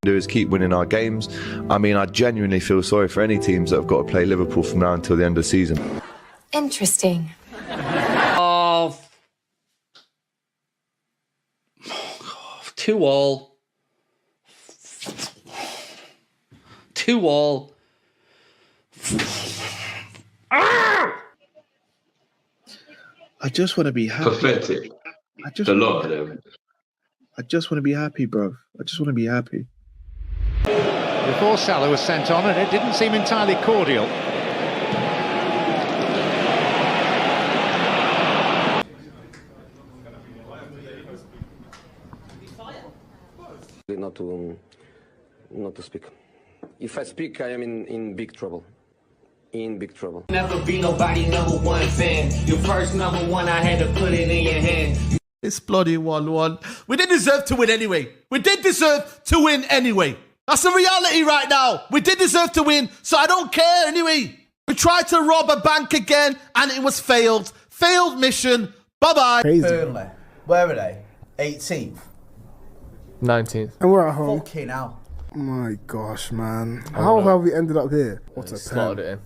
do is keep winning our games. I mean, I genuinely feel sorry for any teams that have got to play Liverpool from now until the end of the season. Interesting. Oh, 2-2. 2-2. I just want to be happy. Pathetic. I just A lot of them. I just want to be happy, bro. I just want to be happy. Before Salah was sent on, and it didn't seem entirely cordial. Not to speak. If I speak, I am in big trouble. In big trouble. Never be nobody number one fan. Your first number one, I had to put it in your hand. It's bloody 1-1. We did deserve to win anyway. We did deserve to win anyway. That's the reality right now. We did deserve to win, so I don't care anyway. We tried to rob a bank again, and it was failed. Failed mission. Bye-bye. Crazy. Burnley. Where are they? 18th. 19th. And we're at home. Fucking hell. My gosh, man. How have we ended up here? What a slotted pen. it in.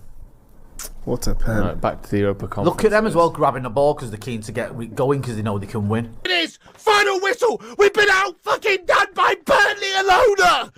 What a pen. Right, back to the Europa Conference. Look at them as well, grabbing the ball because they're keen to get going because they know they can win. It is final whistle. We've been out fucking done by Burnley alone.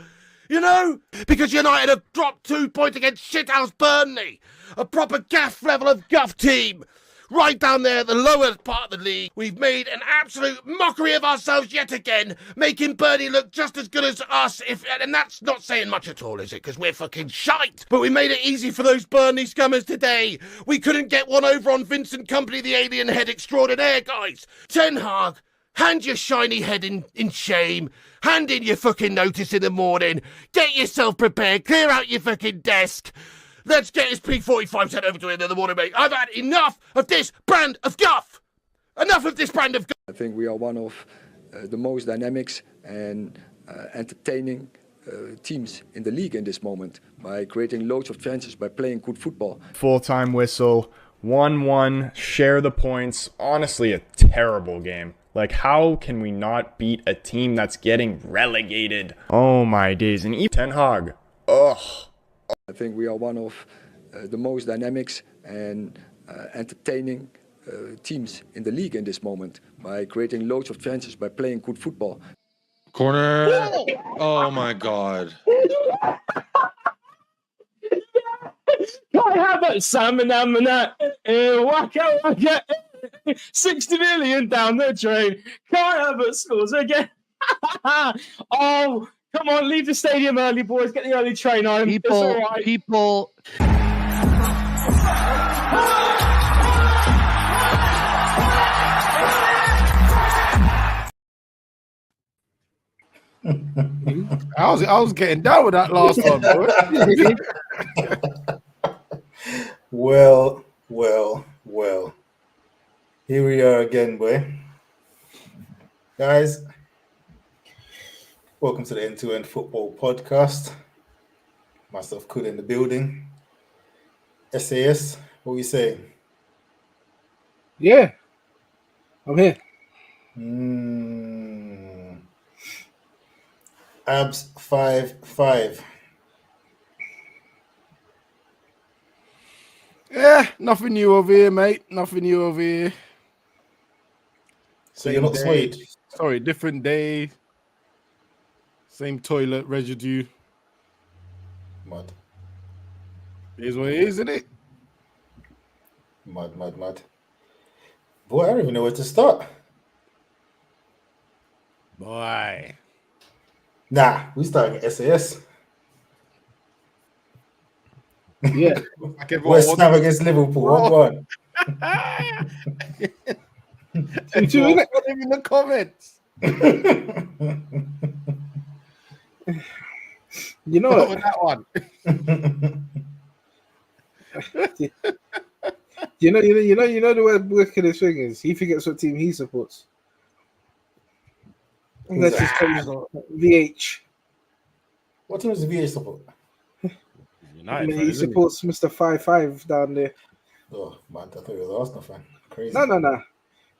You know, because United have dropped 2 points against shithouse Burnley, a proper gaff level of guff team. Right down there, the lowest part of the league. We've made an absolute mockery of ourselves yet again, making Burnley look just as good as us, and that's not saying much at all, is it? Because we're fucking shite. But we made it easy for those Burnley scummers today. We couldn't get one over on Vincent Kompany, the alien head extraordinaire, guys. Ten Hag, hand your shiny head in shame. Hand in your fucking notice in the morning. Get yourself prepared. Clear out your fucking desk. Let's get his P45 sent over to him in the morning, mate. I've had enough of this brand of guff. Enough of this brand of guff. I think we are one of the most dynamic and entertaining teams in the league in this moment by creating loads of chances, by playing good football. Full-time whistle, 1-1, share the points. Honestly, a terrible game. Like, how can we not beat a team that's getting relegated? Oh my days. And even Ten Hag. Ugh. I think we are one of the most dynamic and entertaining teams in the league in this moment by creating loads of chances, by playing good football. Corner. Oh my God. Kai Havertz, salmon, waka, waka. 60 million down the drain. Kai Havertz scores again. Oh, come on, leave the stadium early, boys. Get the early train home. People. I was getting down with that last one, bro. Well. Here we are again, boy. Guys, welcome to the End-to-End Football Podcast. Myself, Kud, in the building. SAS, what are we saying? Yeah, I'm here. Abs 5-5. Yeah, nothing new over here, mate. Nothing new over here. So you're not swayed? Sorry, different day. Same toilet residue. Mud. It is what it is, isn't it? Mud. Boy, I don't even know where to start. Boy. Nah, we starting at SAS. Yeah. West Ham against Liverpool. 1-1. 2-2, not even in the comments. You know what? That one. you know the wickedest thing is he forgets what team he supports. That's just VH. What team does the VH support? United, he supports Mr. 5-5 down there. Oh man, I thought he was an Arsenal fan. Crazy. No.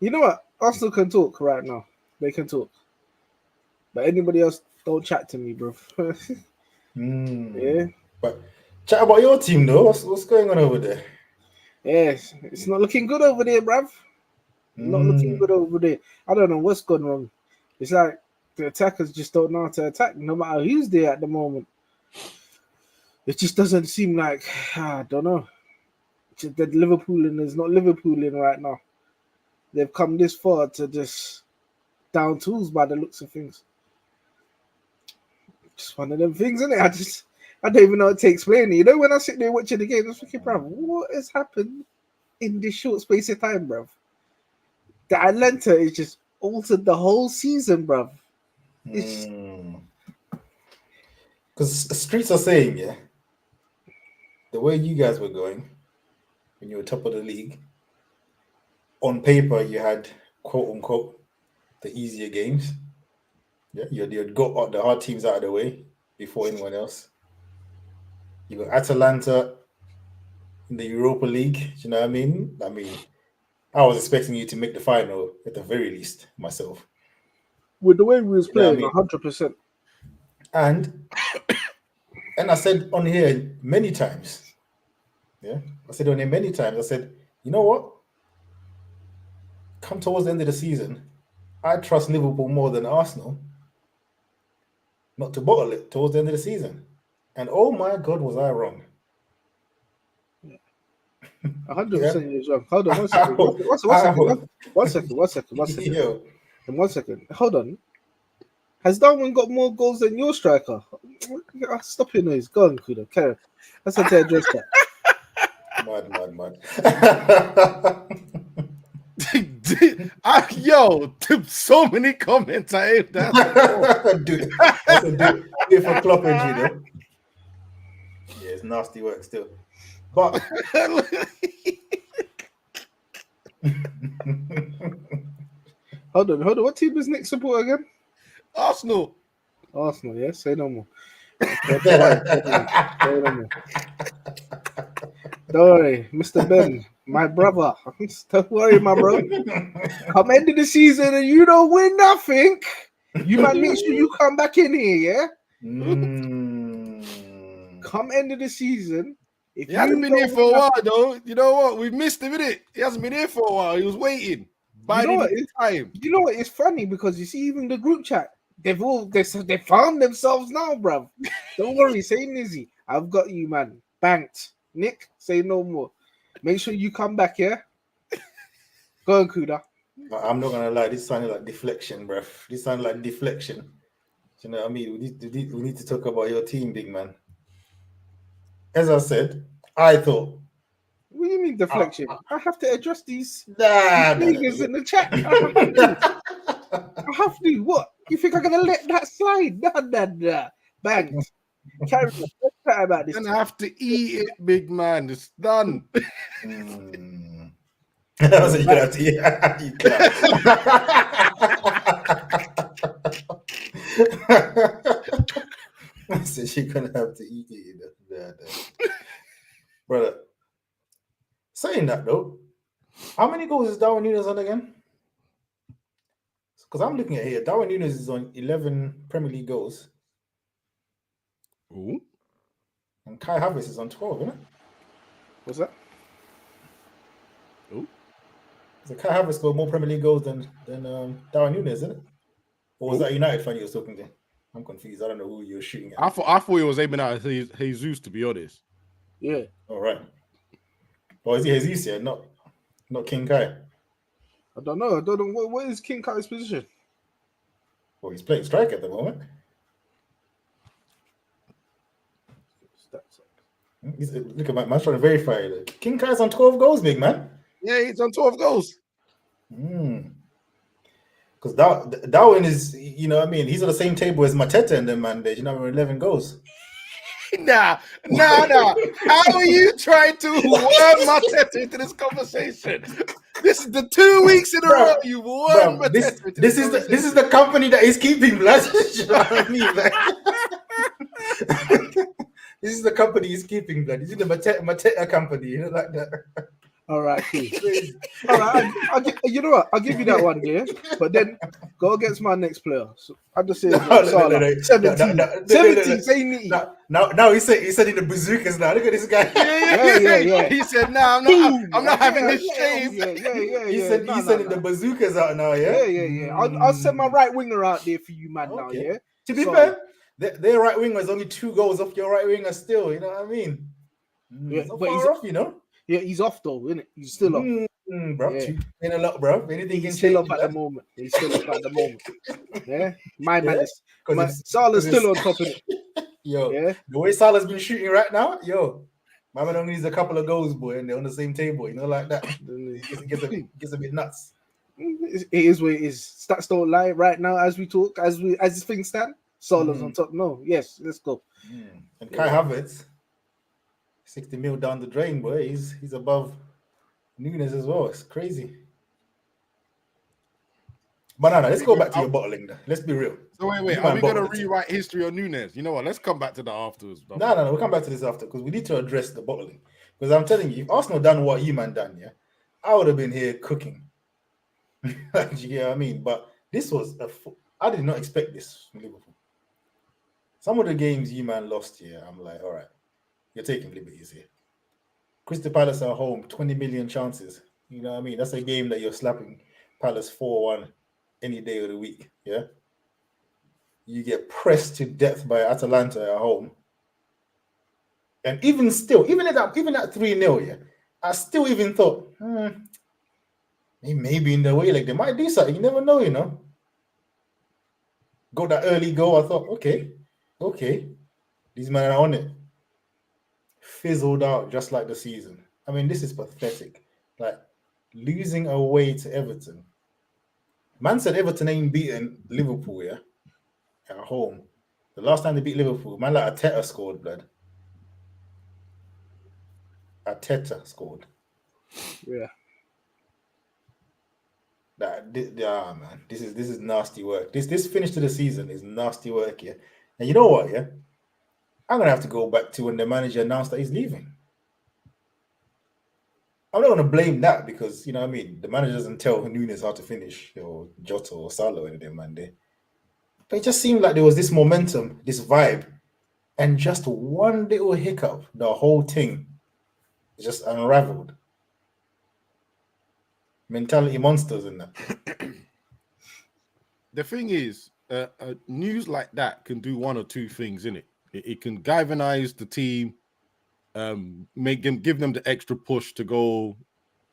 You know what? Arsenal can talk right now. They can talk. But anybody else Don't chat to me, bro. Yeah. But chat about your team though. What's going on over there? Yes, it's not looking good over there, bruv. Not looking good over there. I don't know what's gone wrong. It's like the attackers just don't know how to attack, no matter who's there at the moment. It just doesn't seem like, I don't know. It's just that Liverpool is not Liverpooling right now. They've come this far to just down tools by the looks of things. Just one of them things, isn't it? I don't even know how to explain it. You know, when I sit there watching the game, I'm thinking, bruv, what has happened in this short space of time, bruv? The Atlanta is just altered the whole season, bruv. Because the streets are saying, yeah, the way you guys were going when you were top of the league, on paper you had quote unquote the easier games. Yeah, you'd got the hard teams out of the way before anyone else. You got Atalanta in the Europa League. Do you know what I mean? I was expecting you to make the final at the very least, myself. With the way we was playing, You know what 100%. And I said on here many times, yeah, I said on here many times, I said, you know what? Come towards the end of the season, I trust Liverpool more than Arsenal not to bottle it towards the end of the season. And oh my God, was I wrong? 100% you're wrong. Hold on, one second. Hold on. Has Darwin got more goals than your striker? Stop your noise. Go on, Kudo. Carry on. Let's have to address that. Mad. Yo, so many comments. I hate that. Dude, do it for Klopp and Gino. Yeah, it's nasty work still. But hold on. What team is Nick support again? Arsenal, yeah. Say no more. Don't worry, Mr. Ben, my brother. Don't worry, my bro. Come end of the season and you don't win nothing. You might make sure you come back in here, yeah? Come end of the season. He hasn't been here for a while, though. You know what? We missed him, innit? He hasn't been here for a while. He was waiting. Biding his time. You know what? It's funny because you see, even the group chat, they found themselves now, bruv. Don't worry, say Nizzy. I've got you, man. Banked. Nick, say no more. Make sure you come back, yeah? Go on, Kuda. I'm not gonna lie, this sounded like deflection, bruv. This sounded like deflection. You know what I mean? We need to talk about your team, big man. As I said, I thought. What do you mean deflection? I have to address these niggas in the chat. I have to. What? You think I'm gonna let that slide? Nah. Bang. Carry on. Let's chat about this. And I have to eat it, big man. It's done. I was like, you have to eat I said you're gonna have to eat it. Brother. Saying that though, how many goals is Darwin Núñez on again? Because I'm looking at here, Darwin Núñez is on 11 Premier League goals. Ooh. And Kai Havertz is on 12, isn't it? What's that? Ooh. So Kai Havertz got more Premier League goals than Darwin Núñez, isn't it? Or was that United fan you were talking to? I'm confused. I don't know who you were shooting at. I thought he was aiming at Jesus, to be honest. Yeah. All right. Or is he Jesus here? Not King Kai. I don't know. What is King Kai's position? Well, he's playing strike at the moment. Look at my man trying to verify it. King Kai's on 12 goals, big man. Yeah, he's on 12 goals. Because Darwin is, you know what I mean? He's on the same table as Mateta and them, man. You know, 11 goals. Nah. How are you trying to worm Mateta into this conversation? This is the 2 weeks in a row you worm Mateta. This is the company that is keeping blood. You know what I mean? This is the company he's keeping blood. This is the Mateta company, you know, like that. All right, cool. All right, you know what? I'll give you that one, yeah. But then go against my next player. So I just say Salah. 17, say nitty. Now he said in the bazookas now. Look at this guy. Yeah. He said, "Nah, I'm not having this shame." He said in the bazookas out now, yeah? Yeah. I'll send my right winger out there for you, man. Now, yeah. To be fair, their right winger is only 2 goals off your right winger still. You know what I mean? Yeah, not but far he's off, you know. Yeah, he's off though, isn't it? He's still off. Bro, in a lot, bro. Anything He's can still change. up at the moment. He's still up at the moment. Yeah, my man is. Because Salah's still on top of it. Yo, yeah. The way Salah's been shooting right now, my man only needs a couple of goals, boy, and they're on the same table. You know, like that. It gets a bit nuts. It is what it is. Stats don't lie. Right now, as we talk, as things stand, Salah's on top. No, yes, let's go. And Kai Havertz, 60 mil down the drain, boy. He's above Nunes as well. It's crazy. But no, let's go back to your bottling. Let's be real. So wait. Are we going to rewrite history on Nunes? You know what? Let's come back to that afterwards. No. We'll come back to this after because we need to address the bottling. Because I'm telling you, if Arsenal done what you man done, I would have been here cooking. Do you get what I mean? But this was I did not expect this from Liverpool. Some of the games you man lost here, I'm like, all right, you're taking liberties here. Crystal Palace are home, 20 million chances. You know what I mean? That's a game that you're slapping Palace 4-1 any day of the week. Yeah. You get pressed to death by Atalanta at home. And even at that 3-0, I still even thought, maybe in the way, like they might do something. You never know, you know. Got that early goal, I thought, okay, these men are on it. Fizzled out just like the season. I mean, this is pathetic. Like losing away to Everton. Man said Everton ain't beaten Liverpool, at home. The last time they beat Liverpool, man like Arteta scored, blood. Arteta scored. Yeah. Man, this is nasty work. This finish to the season is nasty work, And you know what, I'm gonna have to go back to when the manager announced that he's leaving. I'm not gonna blame that because you know what I mean. The manager doesn't tell Nunes how to finish or Jota or Salah or anything, man. But it just seemed like there was this momentum, this vibe, and just one little hiccup, the whole thing just unraveled. Mentality monsters in that. The thing is, news like that can do one or two things, innit? It can galvanize the team, give them the extra push to go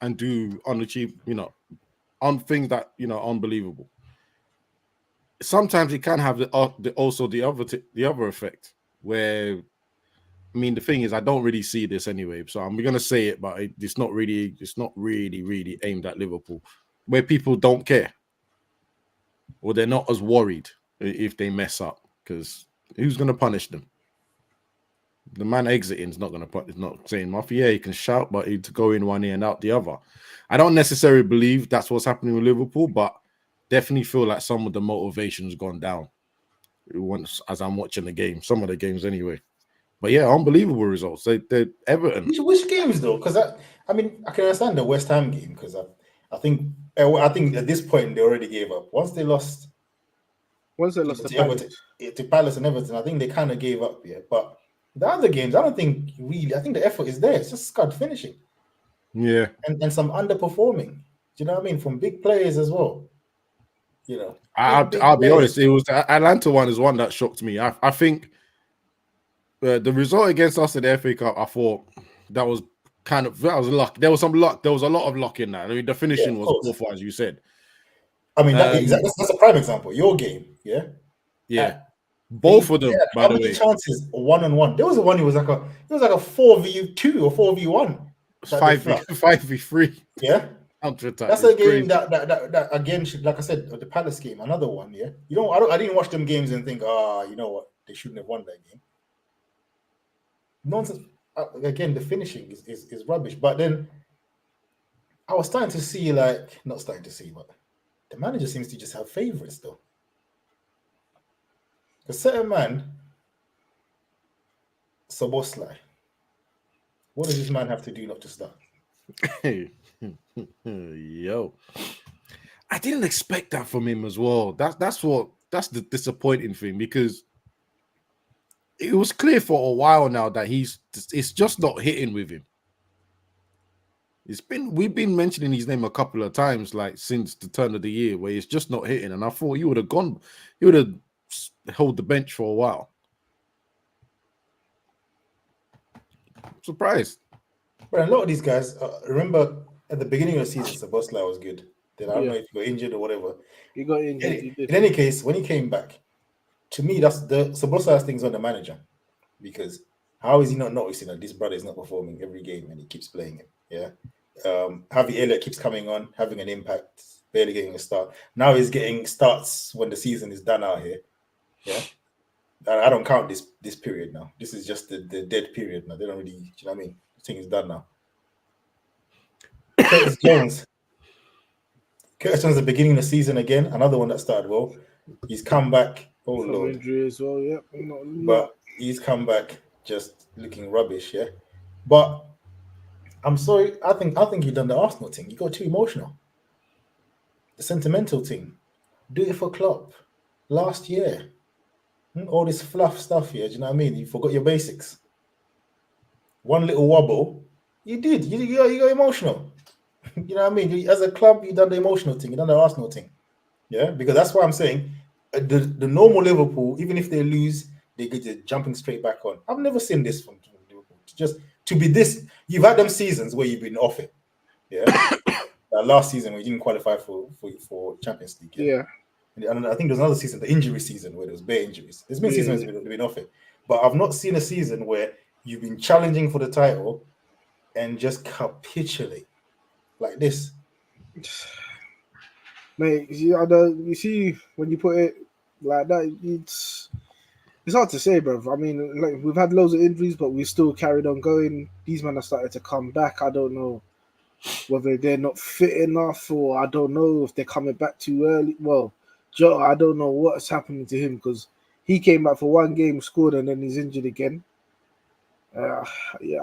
and do unachieved, on things that unbelievable. Sometimes it can have the other effect where, I mean, the thing is, I don't really see this anyway, so I'm gonna say it, but it's not really aimed at Liverpool, where people don't care or they're not as worried if they mess up because who's gonna punish them? The man exiting is not going to put. It's not saying Mafia. He can shout, but he'd go in one ear and out the other. I don't necessarily believe that's what's happening with Liverpool, but definitely feel like some of the motivation's gone down. Once as I'm watching the game, some of the games anyway. But yeah, unbelievable results. They're Everton. Which games though? Because I mean, I can understand the West Ham game because I think at this point they already gave up. Once they lost to Palace and Everton, I think they kind of gave up. Yeah, but the other games, I think the effort is there. It's just scud finishing. Yeah. And some underperforming. Do you know what I mean? From big players as well. You know. I'll be honest, it was the Atlanta one is one that shocked me. I think the result against us in the FA Cup, I thought that was luck. There was some luck. There was a lot of luck in that. I mean, the finishing was awful, as you said. I mean, that's a prime example. Your game, yeah. Both of them, by the way. Chances 1-on-1. There was a one. It was like a 4v2 or 4v1. 5v3. Yeah, counter-attack. That's a game that again, like I said, the Palace game, another one. Yeah, I didn't watch them games and think, you know what, they shouldn't have won that game. Nonsense. Again, the finishing is rubbish. But then I was starting to see, but the manager seems to just have favourites though. A certain man, Soboslai. What does this man have to do not to start? Yo, I didn't expect that from him as well. That's the disappointing thing, because it was clear for a while now that it's just not hitting with him. We've been mentioning his name a couple of times, like since the turn of the year, where it's just not hitting. And I thought he would have held the bench for a while. Surprised. But a lot of these guys, remember at the beginning of the season, Szoboszlai was good. Then I don't know if he got injured or whatever. He got injured. In any case, when he came back, to me, that's the Szoboszlai's thing's on the manager, because how is he not noticing that this brother is not performing every game and he keeps playing it? Yeah. Harvey Elliott keeps coming on, having an impact, barely getting a start. Now he's getting starts when the season is done out here. Yeah. I don't count this period now. This is just the dead period now. They don't really, you know what I mean? The thing is done now. Curtis Jones. Curtis Jones at the beginning of the season again, another one that started well. He's come back. Oh Lord. Injury as well, yeah. But he's come back just looking rubbish, yeah. But I'm sorry, I think you've done the Arsenal thing. You got too emotional. The sentimental thing. Do it for Klopp. Last year. All this fluff stuff here, do you know what I mean? You forgot your basics. One little wobble, you did. You got emotional. You know what I mean? As a club, you done the emotional thing. You done the Arsenal thing. Yeah, because that's why I'm saying the normal Liverpool, even if they lose, they get jumping straight back on. I've never seen this from Liverpool. Just to be this, you've had them seasons where you've been off it. Yeah, last season when you didn't qualify for Champions League. Yeah. And I think there's another season, the injury season, where there was bare injuries. There's been seasons where they've been off it, but I've not seen a season where you've been challenging for the title and just capitulate like this. Mate, you see when you put it like that, it's hard to say, bro. I mean, like, we've had loads of injuries, but we still carried on going. These men are starting to come back. I don't know whether they're not fit enough, or I don't know if they're coming back too early. Well, Joe, I don't know what's happening to him, because he came back for one game, scored, and then he's injured again. Yeah,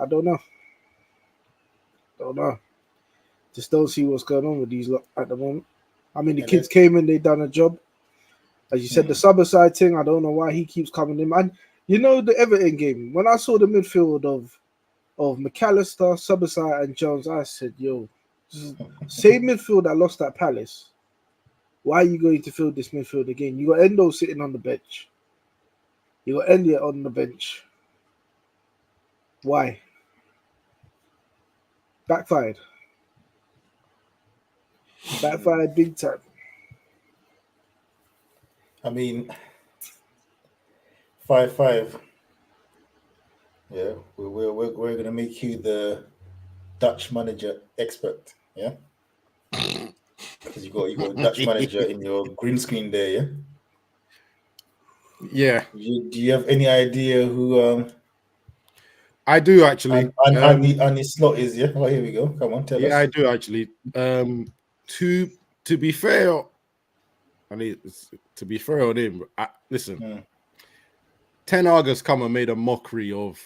I don't know. Just don't see what's going on with these lot at the moment. I mean, the kids came in, they done a job. As you said, the Szoboszlai thing, I don't know why he keeps coming in. And you know the Everton game, when I saw the midfield of McAllister, Szoboszlai, and Jones, I said, yo, same midfield that lost at Palace. Why are you going to field this midfield again? You got Endo sitting on the bench. You got Elliott on the bench. Why? Backfired big time. I mean, 5-5. Yeah, we're gonna make you the Dutch manager expert. Yeah, because you got a Dutch manager in your green screen there. Yeah. Do you have any idea who? I do actually. And his slot is, yeah. Well, here we go. Come on, tell us. Yeah, I do actually. To be fair, I mean, to be fair on him, listen. Ten Hag has come and made a mockery of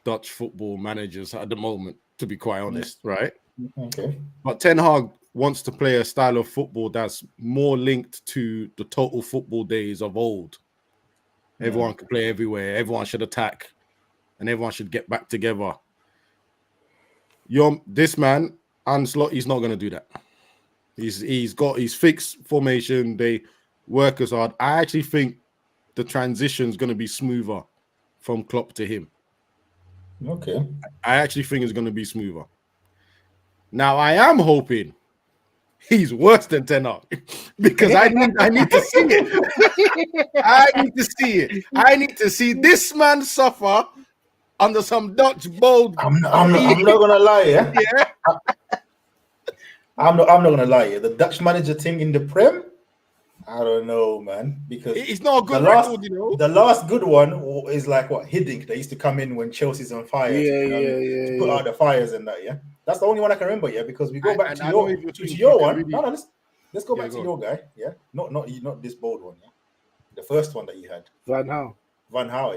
Dutch football managers at the moment, to be quite honest, right? Okay. But Ten Hag wants to play a style of football that's more linked to the total football days of old. Everyone can play everywhere. Everyone should attack, and everyone should get back together. This man, Ancelotti's not going to do that. He's got his fixed formation. They work as hard. I actually think the transition is going to be smoother from Klopp to him. Okay. I actually think it's going to be smoother. Now, I am hoping he's worse than Ten Hag, because I need to see it. I need to see it. I need to see this man suffer under some Dutch bold. I'm not gonna lie, yeah. I'm not gonna lie, yeah. The Dutch manager thing in the Prem, I don't know, man, because it's not a good record, you know. The last good one is like what Hiddink. They used to come in when Chelsea's on fire, to put out the fires and that. Yeah, that's the only one I can remember. Yeah, because we go back to your one. Really... No, let's go back to your guy. Yeah, not this bold one. Yeah, the first one that you had, Van Gaal.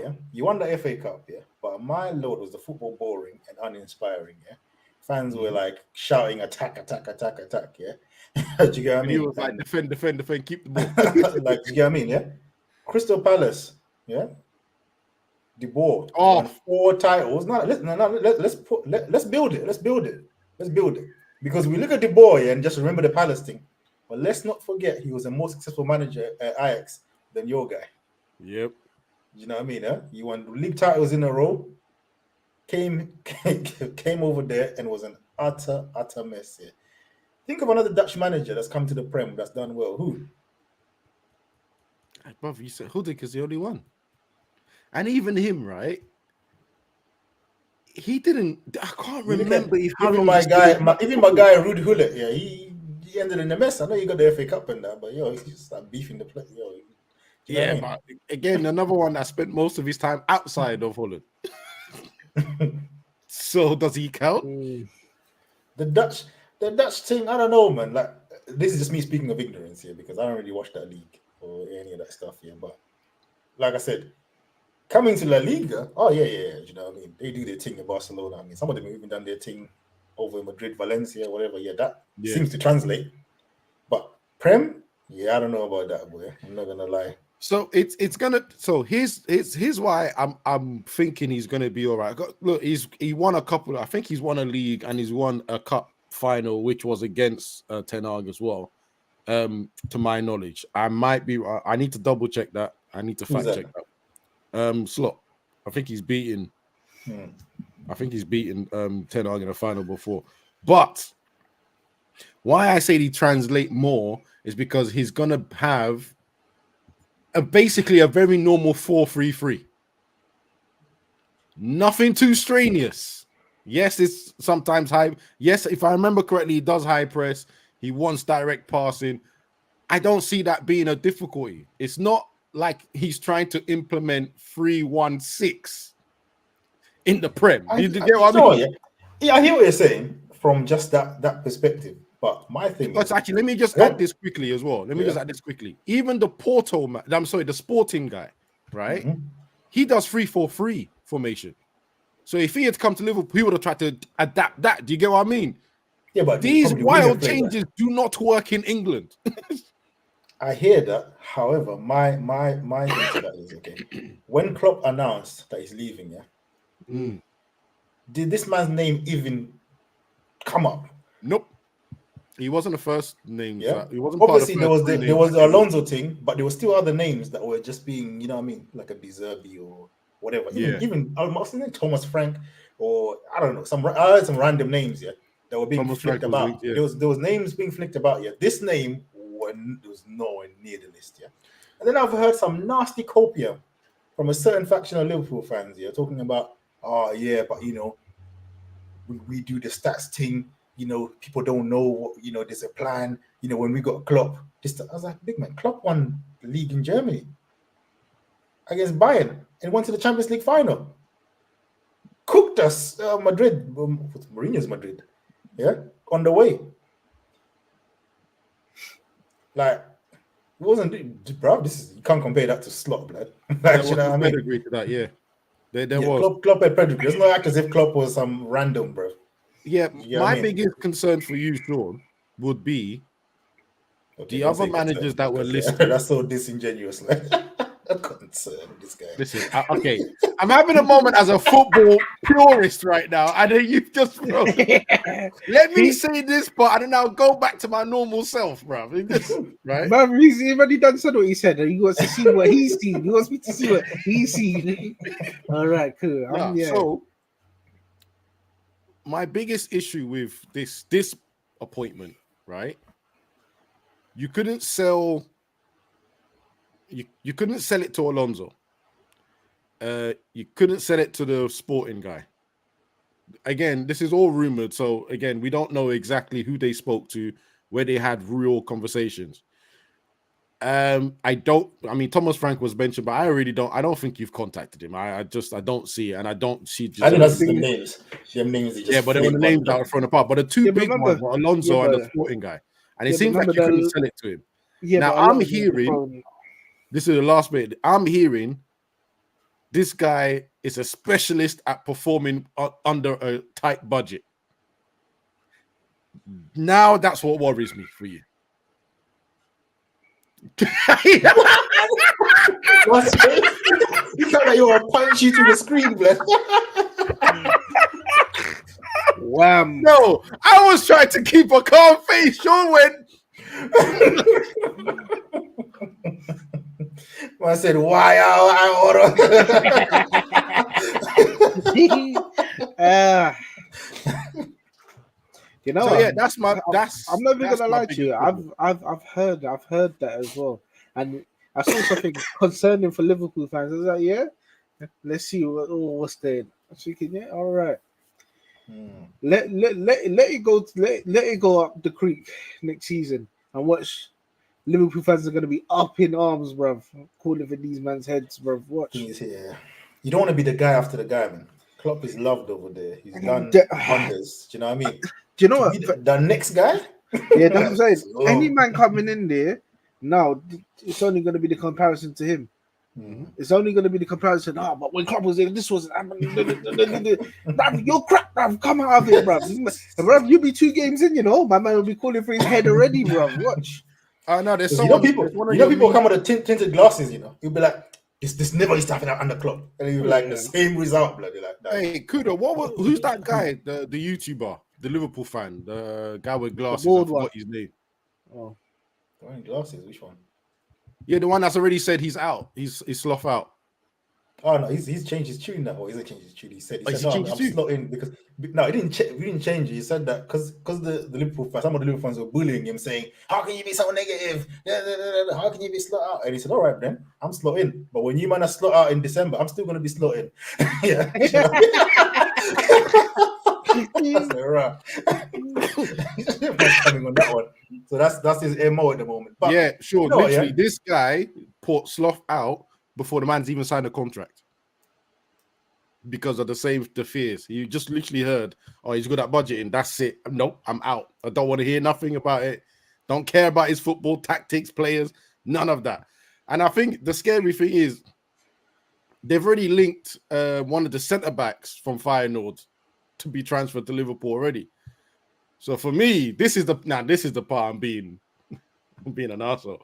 Yeah, you won the FA Cup. Yeah, but my lord, was the football boring and uninspiring. Yeah, fans were like shouting attack, attack, attack, attack. Yeah, do you get what I And he mean? was like, defend, defend, defend, keep the ball. Like, do you get what I mean? Yeah, Crystal Palace. Yeah, De Boer Oh. won 4 titles. Let's build it. Let's build it. Let's build it. Because we look at De Boer and just remember the Palace thing. But let's not forget he was a more successful manager at Ajax than your guy. Yep. You know what I mean? Huh? You won league titles in a row. Came over there and was an utter mess here. Think of another Dutch manager that's come to the Prem that's done well. Who? Brother, you said Hudik is the only one. And even him, right? He didn't. I can't remember if even my guy Ruud Gullit, yeah, he ended in a mess. I know you got the FA Cup and that, but he's just like beefing the play. Yeah, but again, another one that spent most of his time outside of Holland. So does he count? The Dutch thing, I don't know, man. Like, this is just me speaking of ignorance here because I don't really watch that league or any of that stuff here. But like I said, coming to La Liga, you know what I mean? They do their thing in Barcelona. I mean, some of them have even done their thing over in Madrid, Valencia, whatever. Yeah, that seems to translate. But Prem, I don't know about that, boy. I'm not gonna lie. So it's gonna. So here's why I'm thinking he's gonna be all right. Look, he won a couple. I think he's won a league and he's won a cup final, which was against Ten Hag as well. To my knowledge, I might be. I need to double check that. I need to fact check that. Slot. I think he's beaten. I think he's beaten Ten Hag in a final before. But why I say he translate more is because he's gonna have basically a very normal 4-3-3. Nothing too strenuous. Yes, it's sometimes high. Yes, if I remember correctly, he does high press. He wants direct passing. I don't see that being a difficulty. It's not like he's trying to implement 3-1-6 in the Prem. You get what I mean? Yeah, I hear what you're saying from just that perspective. But my thing is actually, let me just add this quickly as well. Even the Sporting guy, right? He does 3-4-3 formation. So if he had come to Liverpool, he would have tried to adapt that. Do you get what I mean? Yeah, but these wild changes do not work in England. I hear that. However, my thing to that is okay. When Klopp announced that he's leaving, did this man's name even come up? Nope. He wasn't the first name. Yeah, he wasn't. Obviously, there was the Alonso thing, but there were still other names that were just being, you know what I mean, like a Deserbi or whatever. Even Thomas Frank, or I don't know, I heard some random names that were being flicked about. There was names being flicked about. This name was nowhere near the list. And then I've heard some nasty copium from a certain faction of Liverpool fans. Talking about but you know, we do the stats thing. You know, people don't know what, you know, there's a plan. You know, when we got Klopp, I was like, big man, Klopp won the league in Germany against Bayern and went to the Champions League final. Cooked us, Madrid, Mourinho's Madrid, on the way. Like, it wasn't, bro, you can't compare that to Slot, blood. Like, you know what I mean? Agree to that, There was. Klopp had pedigree. It's not like as if Klopp was some random, bro. Yeah, my biggest concern for you, Sean, would be the other managers that were listed. That's so disingenuous. I'm concerned, this guy. Listen, okay, I'm having a moment as a football purist right now, and then you've just let me say this, but I don't know. Go back to my normal self, bro. Right? Man, he's already done said what he said. He wants to see what he's seen. He wants me to see what he's seen. All right, cool. So, my biggest issue with this appointment, right? You couldn't sell it to Alonso. You couldn't sell it to the Sporting guy. Again, this is all rumored, so again, we don't know exactly who they spoke to, where they had real conversations. Thomas Frank was mentioned, but I don't think you've contacted him. I don't see it, and I don't see. I think that's the names. Them names. But they were the names that were thrown apart. But the two big ones were Alonso and the Sporting guy, and it seems like you couldn't sell it to him. Now I'm hearing. This is the last bit. I'm hearing this guy is a specialist at performing under a tight budget. Now that's what worries me for you. You sound like you want to punch you to the screen, blood. Wham! No, I was trying to keep a calm face. Sean went. I said, "Why You know, so yeah, I'm not even gonna lie to you. I've heard that as well, and I saw something concerning for Liverpool fans. I was like, yeah, let's see what's there. I'm thinking, yeah, all right. Let it go up the creek next season and watch. Liverpool fans are gonna be up in arms, bruv, calling for these man's heads, bruv. Watch. Yeah. You don't want to be the guy after the guy, man. Klopp is loved over there. He's done wonders. Do you know what I mean? Do you know what? The next guy? Yeah, that's what I'm saying. Any man coming in there now, it's only going to be the comparison to him. It's only going to be the comparison. But when Klopp was there, this was bruv, you're crap, bruv. Come out of here, bruv. Bruv, you'll be 2 games in, you know. My man will be calling for his head already, bruv. Watch. No, there's people come with the tinted glasses, you know. You'll be like, this never used to happen under Klopp. And you'll be like, the same result, bloody like that. Hey, Kudo, who's that guy, the YouTuber, the Liverpool fan, the guy with glasses? I forgot his name. Oh, glasses, which one? Yeah, the one that's already said he's out. He's slough out. Oh no, he's changed his tune now. Or he's changed his tune. He said, I'm slotting because no, he didn't change it. He said that because the Liverpool fans, some of the Liverpool fans were bullying him, saying, "How can you be so negative? How can you be slot out?" And he said, "All right, then I'm slot in. But when you man are slot out in December, I'm still gonna be slot in." Yeah. That's right. Coming on that one. So that's his MO at the moment. But yeah, sure. You know, literally, this guy put slough out before the man's even signed a contract because of the fears. You just literally heard, "Oh, he's good at budgeting. That's it. Nope, I'm out. I don't want to hear nothing about it. Don't care about his football tactics, players, none of that." And I think the scary thing is they've already linked one of the centre backs from Feyenoord to be transferred to Liverpool already. So for me, this is the part I'm being an arsehole.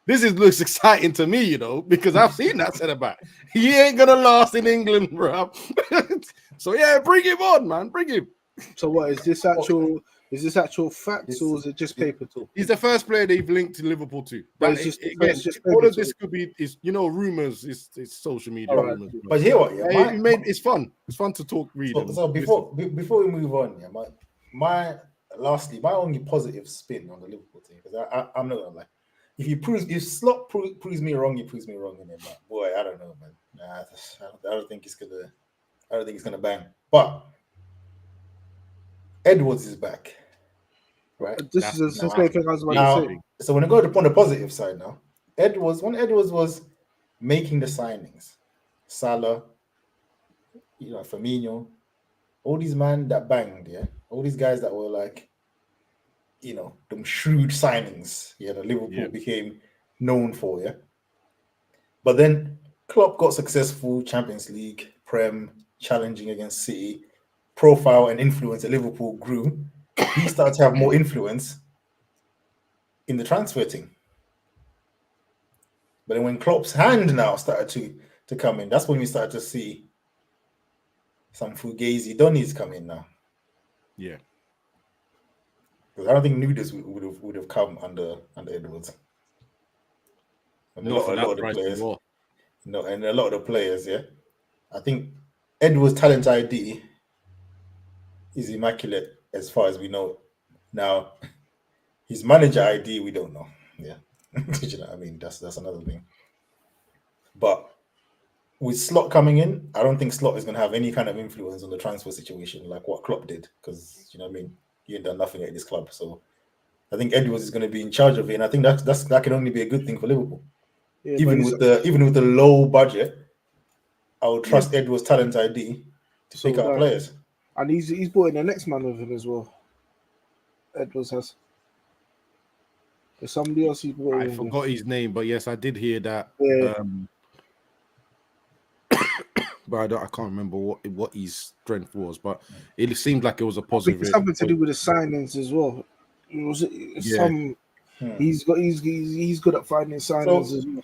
Looks exciting to me, you know, because I've seen that centre back. He ain't gonna last in England, bro. So yeah, bring him on, man. Bring him. So what is this actual? Is this actual facts or is it just paper talk? He's the first player they've linked to Liverpool to. But That, it's just all of this could be rumors. It's social media rumors. But here what? Yeah, it's fun. It's fun to talk. Read. So before we move on, yeah, my only positive spin on the Liverpool team, because I'm not gonna lie. If Slot proves me wrong, he proves me wrong in it. But boy, I don't know, man. Nah, I don't think it's gonna bang. But Edwards is back, right? This is the same thing I was about to say. So when I go on the positive side now, Edwards was making the signings, Salah, Firmino, all these men that banged, yeah, all these guys that were like, them shrewd signings, yeah, that Liverpool became known for, yeah. But then Klopp got successful Champions League, Prem, challenging against City, profile and influence at Liverpool grew. He started to have more influence in the transfer team. But then when Klopp's hand now started to come in, that's when we started to see some Fugazi Donnies come in now. Yeah. Because I don't think Nudes would have come under Edwards. And a lot of the players. No, and a lot of the players, yeah. I think Edwards' talent ID is immaculate as far as we know. Now, his manager ID, we don't know. Yeah. You know what I mean? That's another thing. But with Slot coming in, I don't think Slot is going to have any kind of influence on the transfer situation like what Klopp did. Because, you know what I mean? He ain't done nothing at this club. So I think Edwards is going to be in charge of it. And I think that can only be a good thing for Liverpool. Yeah, even with the low budget, I would trust Edwards' talent ID to pick out players. And he's brought in the next man with him as well. Edwards has. There's somebody else he's brought in. I forgot his name, but yes, I did hear that. Yeah. but I can't remember what his strength was. But it seemed like it was a I think positive. it's something to do with the signings as well. Was it some? He's good at finding signings as well.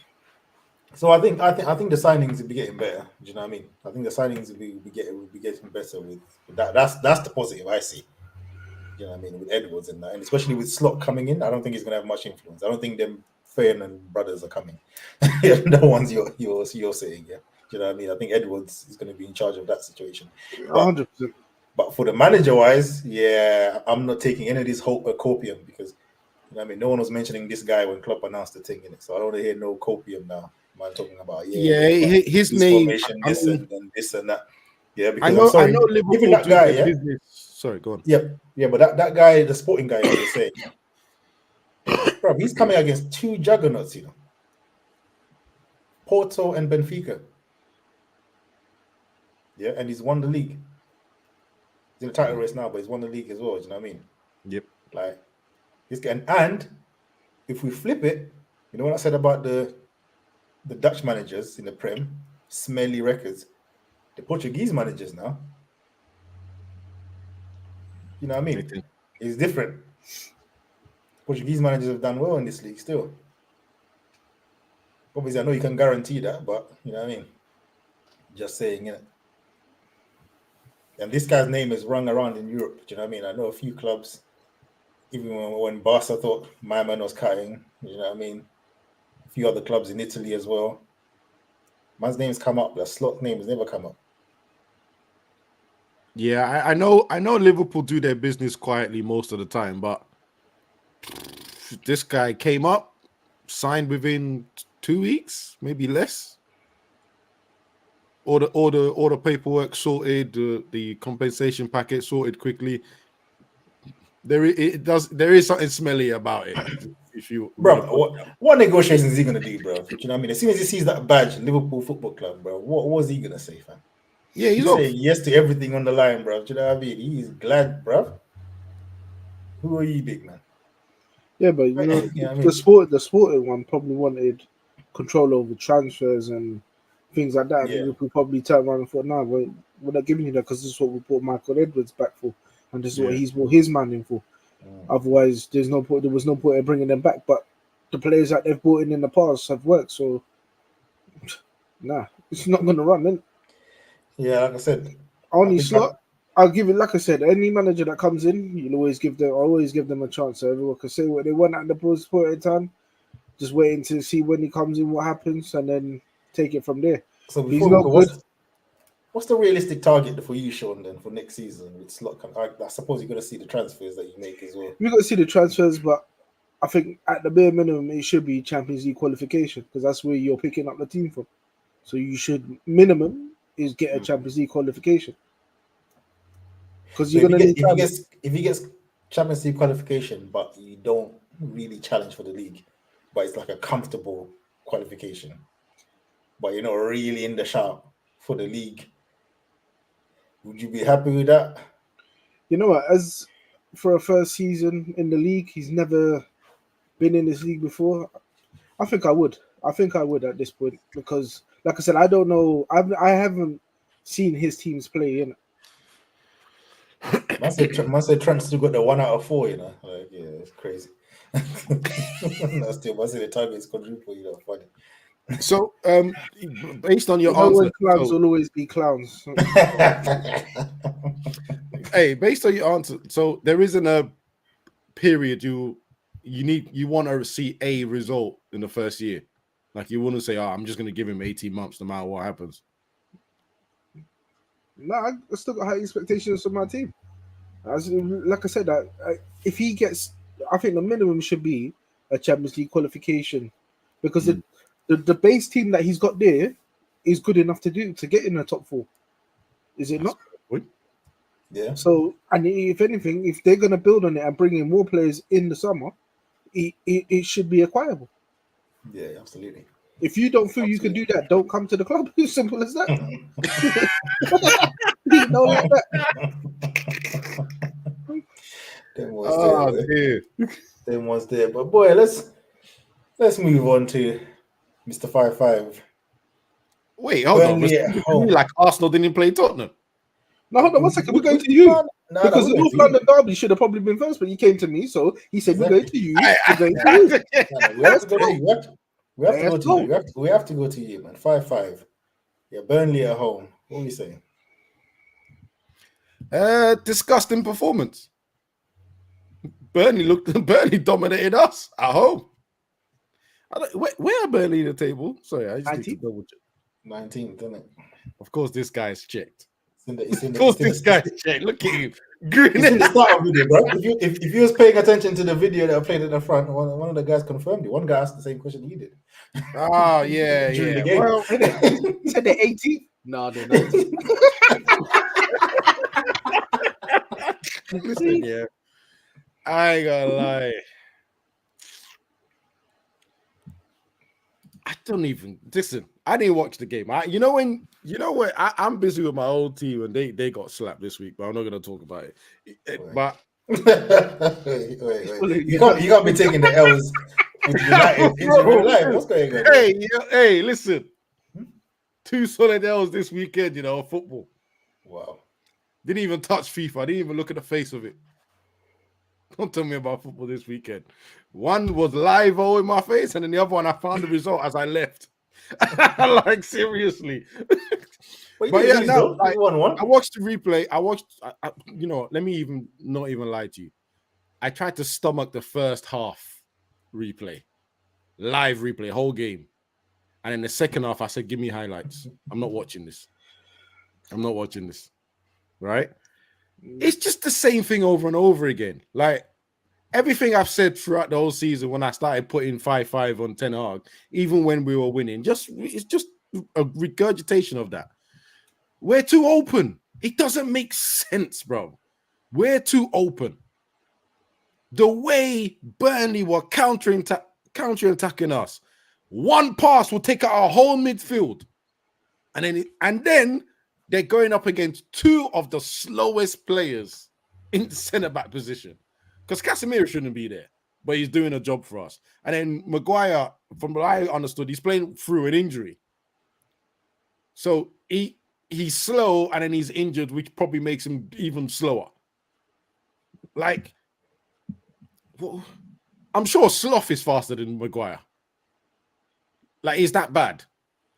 So I think the signings will be getting better. Do you know what I mean? I think the signings will be getting better with that. That's the positive I see. You know what I mean? With Edwards and that, and especially with Slot coming in, I don't think he's gonna have much influence. I don't think them Ferdinand brothers are coming. The ones you're saying, yeah. Do you know what I mean? I think Edwards is gonna be in charge of that situation. 100%. But for the manager wise, yeah, I'm not taking any of this copium because you know what I mean, no one was mentioning this guy when Klopp announced the thing in it. So I don't want to hear no copium now. Man talking about his name, formation, this and this and that. Yeah, because I know Liverpool even that do guy, their business. Sorry, go on. Yeah, but that guy, the sporting guy, I was saying, bro, he's coming against two juggernauts, you know, Porto and Benfica. Yeah, and he's won the league. He's in the title race now, but he's won the league as well. Do you know what I mean? Yep. Like this guy, and if we flip it, you know what I said about the Dutch managers in the Prem, smelly records. The Portuguese managers now, you know what I mean? It's different. Portuguese managers have done well in this league still. Obviously, I know you can guarantee that, but you know what I mean? Just saying, it. And this guy's name is rung around in Europe. Do you know what I mean? I know a few clubs, even when Barca thought my man was cutting, you know what I mean? A few other clubs in Italy as well. Man's name's come up. The Slot name has never come up. Yeah, I know Liverpool do their business quietly most of the time, but this guy came up, signed within 2 weeks, maybe less. All the paperwork sorted, the compensation packet sorted quickly. There is something smelly about it. If you, bro, what negotiations is he gonna do, bro? Do you know what I mean? As soon as he sees that badge, Liverpool Football Club, bro, what was he gonna say, fam? Yeah, he's saying yes to everything on the line, bro. Do you know what I mean? He's glad, bro. Who are you, big man? Yeah, but you know, You know what I mean? the sporting one probably wanted control over transfers and things like that. Yeah. Liverpool probably turned around and thought, "No, we're not giving you that because this is what we brought Michael Edwards back for, and this is what he's brought his man in for. Otherwise, there was no point in bringing them back. But the players that they've brought in the past have worked, so nah, it's not going to run, innit? Yeah, like I said, only Slot. I'll give it, like I said, any manager that comes in, you'll always give them a chance. So everyone can say what they want at the point in time. Just waiting to see when he comes in, what happens, and then take it from there. So he's not good. What's the realistic target for you, Sean, then for next season with Slot? I suppose you're going to see the transfers that you make as well. You're going to see the transfers, but I think at the bare minimum, it should be Champions League qualification because that's where you're picking up the team from. So you should minimum is get a Champions League qualification. Because you're going to need if he gets Champions League qualification, but you don't really challenge for the league, but it's like a comfortable qualification, but you're not really in the sharp for the league. Would you be happy with that? You know what? As for a first season in the league, he's never been in this league before. I think I would. At this point because, like I said, I don't know. I haven't seen his teams play in. Must say Trent still got the 1 out of 4. You know, like yeah, it's crazy. No, still must say the target is quadruple. You know, funny. So, based on your answer, clowns will always be clowns. Hey, based on your answer, so there isn't a period you want to see a result in the first year. Like you wouldn't say, "Oh, I'm just going to give him 18 months no matter what happens." No, I still got high expectations for my team. Like I said, if he gets, I think the minimum should be a Champions League qualification because the base team that he's got there is good enough to get in the top 4. Is it not? Yeah. So, and if anything, if they're going to build on it and bring in more players in the summer, it should be acquirable. Yeah, absolutely. If you don't feel you can do that, don't come to the club. It's simple as that. Don't like that. Them was there. But boy, let's move on to Mr. 55. Wait, hold on. Burnley at home. Like Arsenal didn't play Tottenham. No, hold on 1 second. We're going to you. No, Because we're the going North to you. London derby should have probably been first, but you came to me, so he said we're going to you. We're going to you. We have to go to you. We have to go Let's to you. We have to go to you, man. 5-5. Yeah, Burnley at home. What are we saying? Disgusting performance. Burnley dominated us at home. Where are Burnley in the table? Sorry, I just need to double check. 19th, isn't it? Of course, this guy's checked. Of course, this guy's checked. Look at him. Grinning. It's in the start of the video, bro. If you was paying attention to the video that I played at the front, one of the guys confirmed it. One guy asked the same question you did. Oh, yeah, During yeah. the game. Well, He said the 18th. No, they're not. listen, yeah. I ain't gonna lie. I don't even listen. I didn't watch the game. I'm busy with my old team and they got slapped this week, but I'm not gonna talk about it. But wait. You can't be taking the L's with United in real life. What's going on? Hey, listen. 2 solid L's this weekend, football. Wow. Didn't even touch FIFA. I didn't even look at the face of it. Don't tell me about football this weekend. One was live in my face, and then the other one I found the result as I left. Like seriously. But yeah, no, I watched the replay. Let me not even lie to you. I tried to stomach the first half replay, live replay, whole game. And in the second half, I said, give me highlights. I'm not watching this. Right? It's just the same thing over and over again. Like everything I've said throughout the whole season when I started putting 5-5 on Ten Hag, even when we were winning, it's just a regurgitation of that. We're too open. It doesn't make sense, bro. We're too open. The way Burnley were counterattacking us, one pass will take out our whole midfield. And then they're going up against 2 of the slowest players in the centre-back position. Because Casemiro shouldn't be there, but he's doing a job for us. And then Maguire, from what I understood, he's playing through an injury. So he's slow and then he's injured, which probably makes him even slower. Like, well, I'm sure Sloth is faster than Maguire. Like, is that bad?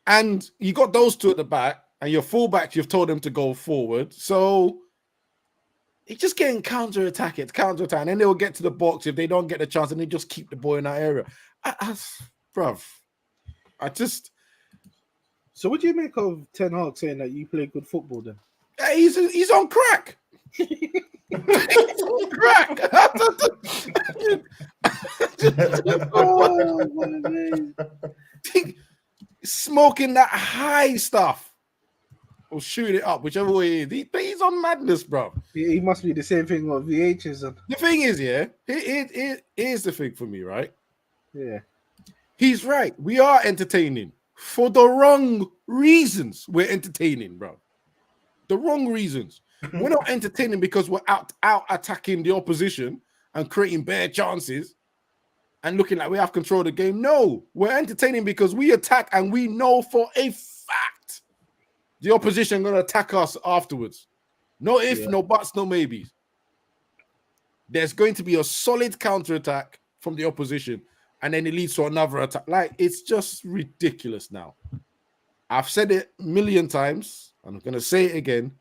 And you got those 2 at the back, and your fullbacks, you've told them to go forward. So it's just getting counter-attack, and then they'll get to the box if they don't get the chance, and they just keep the ball in that area. So what do you make of Ten Hag saying that you play good football then? He's on crack. He's on crack. Oh, my God. Smoking that high stuff. Or shoot it up, whichever way it is. He's on madness, bro. He must be the same thing what VH is on. The thing is, it is the thing for me, right? Yeah. He's right. We are entertaining. For the wrong reasons, we're entertaining, bro. The wrong reasons. We're not entertaining because we're out attacking the opposition and creating bare chances and looking like we have control of the game. No, we're entertaining because we attack and we know for a fact the opposition going to attack us afterwards. No if, no buts, no maybes. There's going to be a solid counterattack from the opposition, and then it leads to another attack. Like, it's just ridiculous now. I've said it a million times. I'm going to say it again.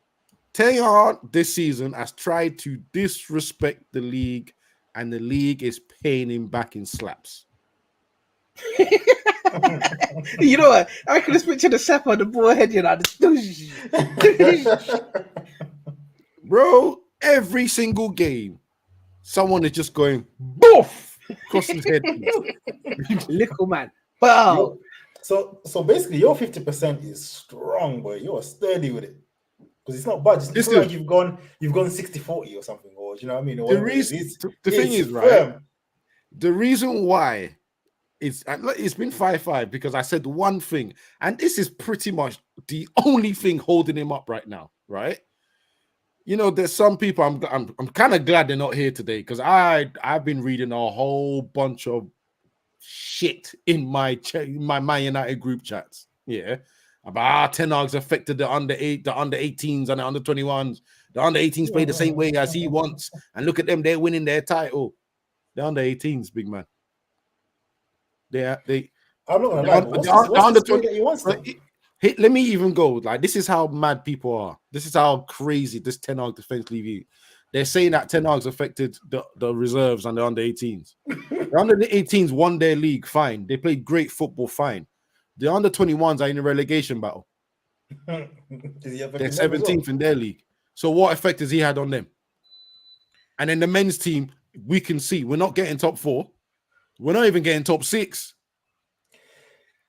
Ten Hag this season has tried to disrespect the league, and the league is paying him back in slaps. You know what? I can just picture the sap on the ball head, Bro, every single game, someone is just going boof across his head. Little man. Wow. So basically, your 50% is strong, boy. You are sturdy with it. Because it's not bad. It's not like you've gone 60-40 or something, or you know what I mean? The thing is, right? The reason why it's been 5-5 because I said one thing, and this is pretty much the only thing holding him up right now, right? You know, there's some people I'm kind of glad they're not here today because I've been reading a whole bunch of shit in my Man United group chats. Yeah, about Ten Hag's affected the under 18s and the under 21s. The under 18s play the same way as he wants, and look at them, they're winning their title. The under 18s, big man. I'm not gonna lie. What's the spray that he wants then? Let me even go. Like, this is how mad people are. This is how crazy this Ten Hag defense league is. They're saying that Ten Hag's affected the reserves and the under 18s. The under 18s won their league, fine. They played great football, fine. The under 21s are in a relegation battle. They're 17th in their league. So what effect has he had on them? And then the men's team, we can see we're not getting top 4. We're not even getting top 6.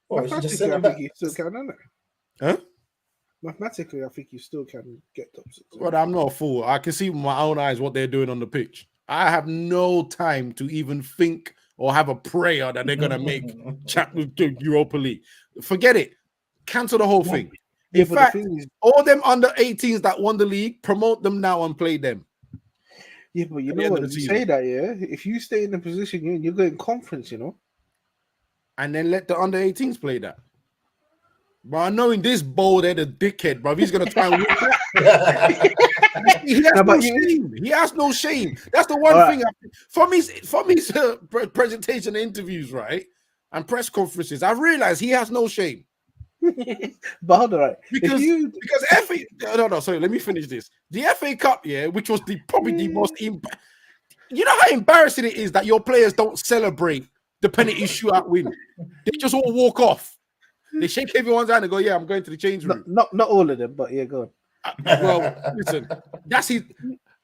Well, Mathematically, just send I him think back. you still can, isn't it? Huh? Mathematically, I think you still can get top 6. But I'm not a fool. I can see with my own eyes what they're doing on the pitch. I have no time to even think or have a prayer that they're going to make Europa League. Forget it. Cancel the whole thing. In fact, all them under 18s that won the league, promote them now and play them. Yeah, but you know what? You say that, yeah? If you stay in the position you're in, you're going conference, you know? And then let the under 18s play that. But I know in this bold-headed dickhead, bro, he's going to try and win that. He has no shame. He has no shame. That's the one thing. From his presentation interviews, right, and press conferences, I've realized he has no shame. But hold on, right? Because FA, no, sorry, let me finish this. The FA Cup, yeah, which was probably the most, you know how embarrassing it is that your players don't celebrate the penalty shootout win. They just all walk off. They shake everyone's hand and go, "Yeah, I'm going to the change room." Not all of them, but yeah, go on. Well, listen, that's his.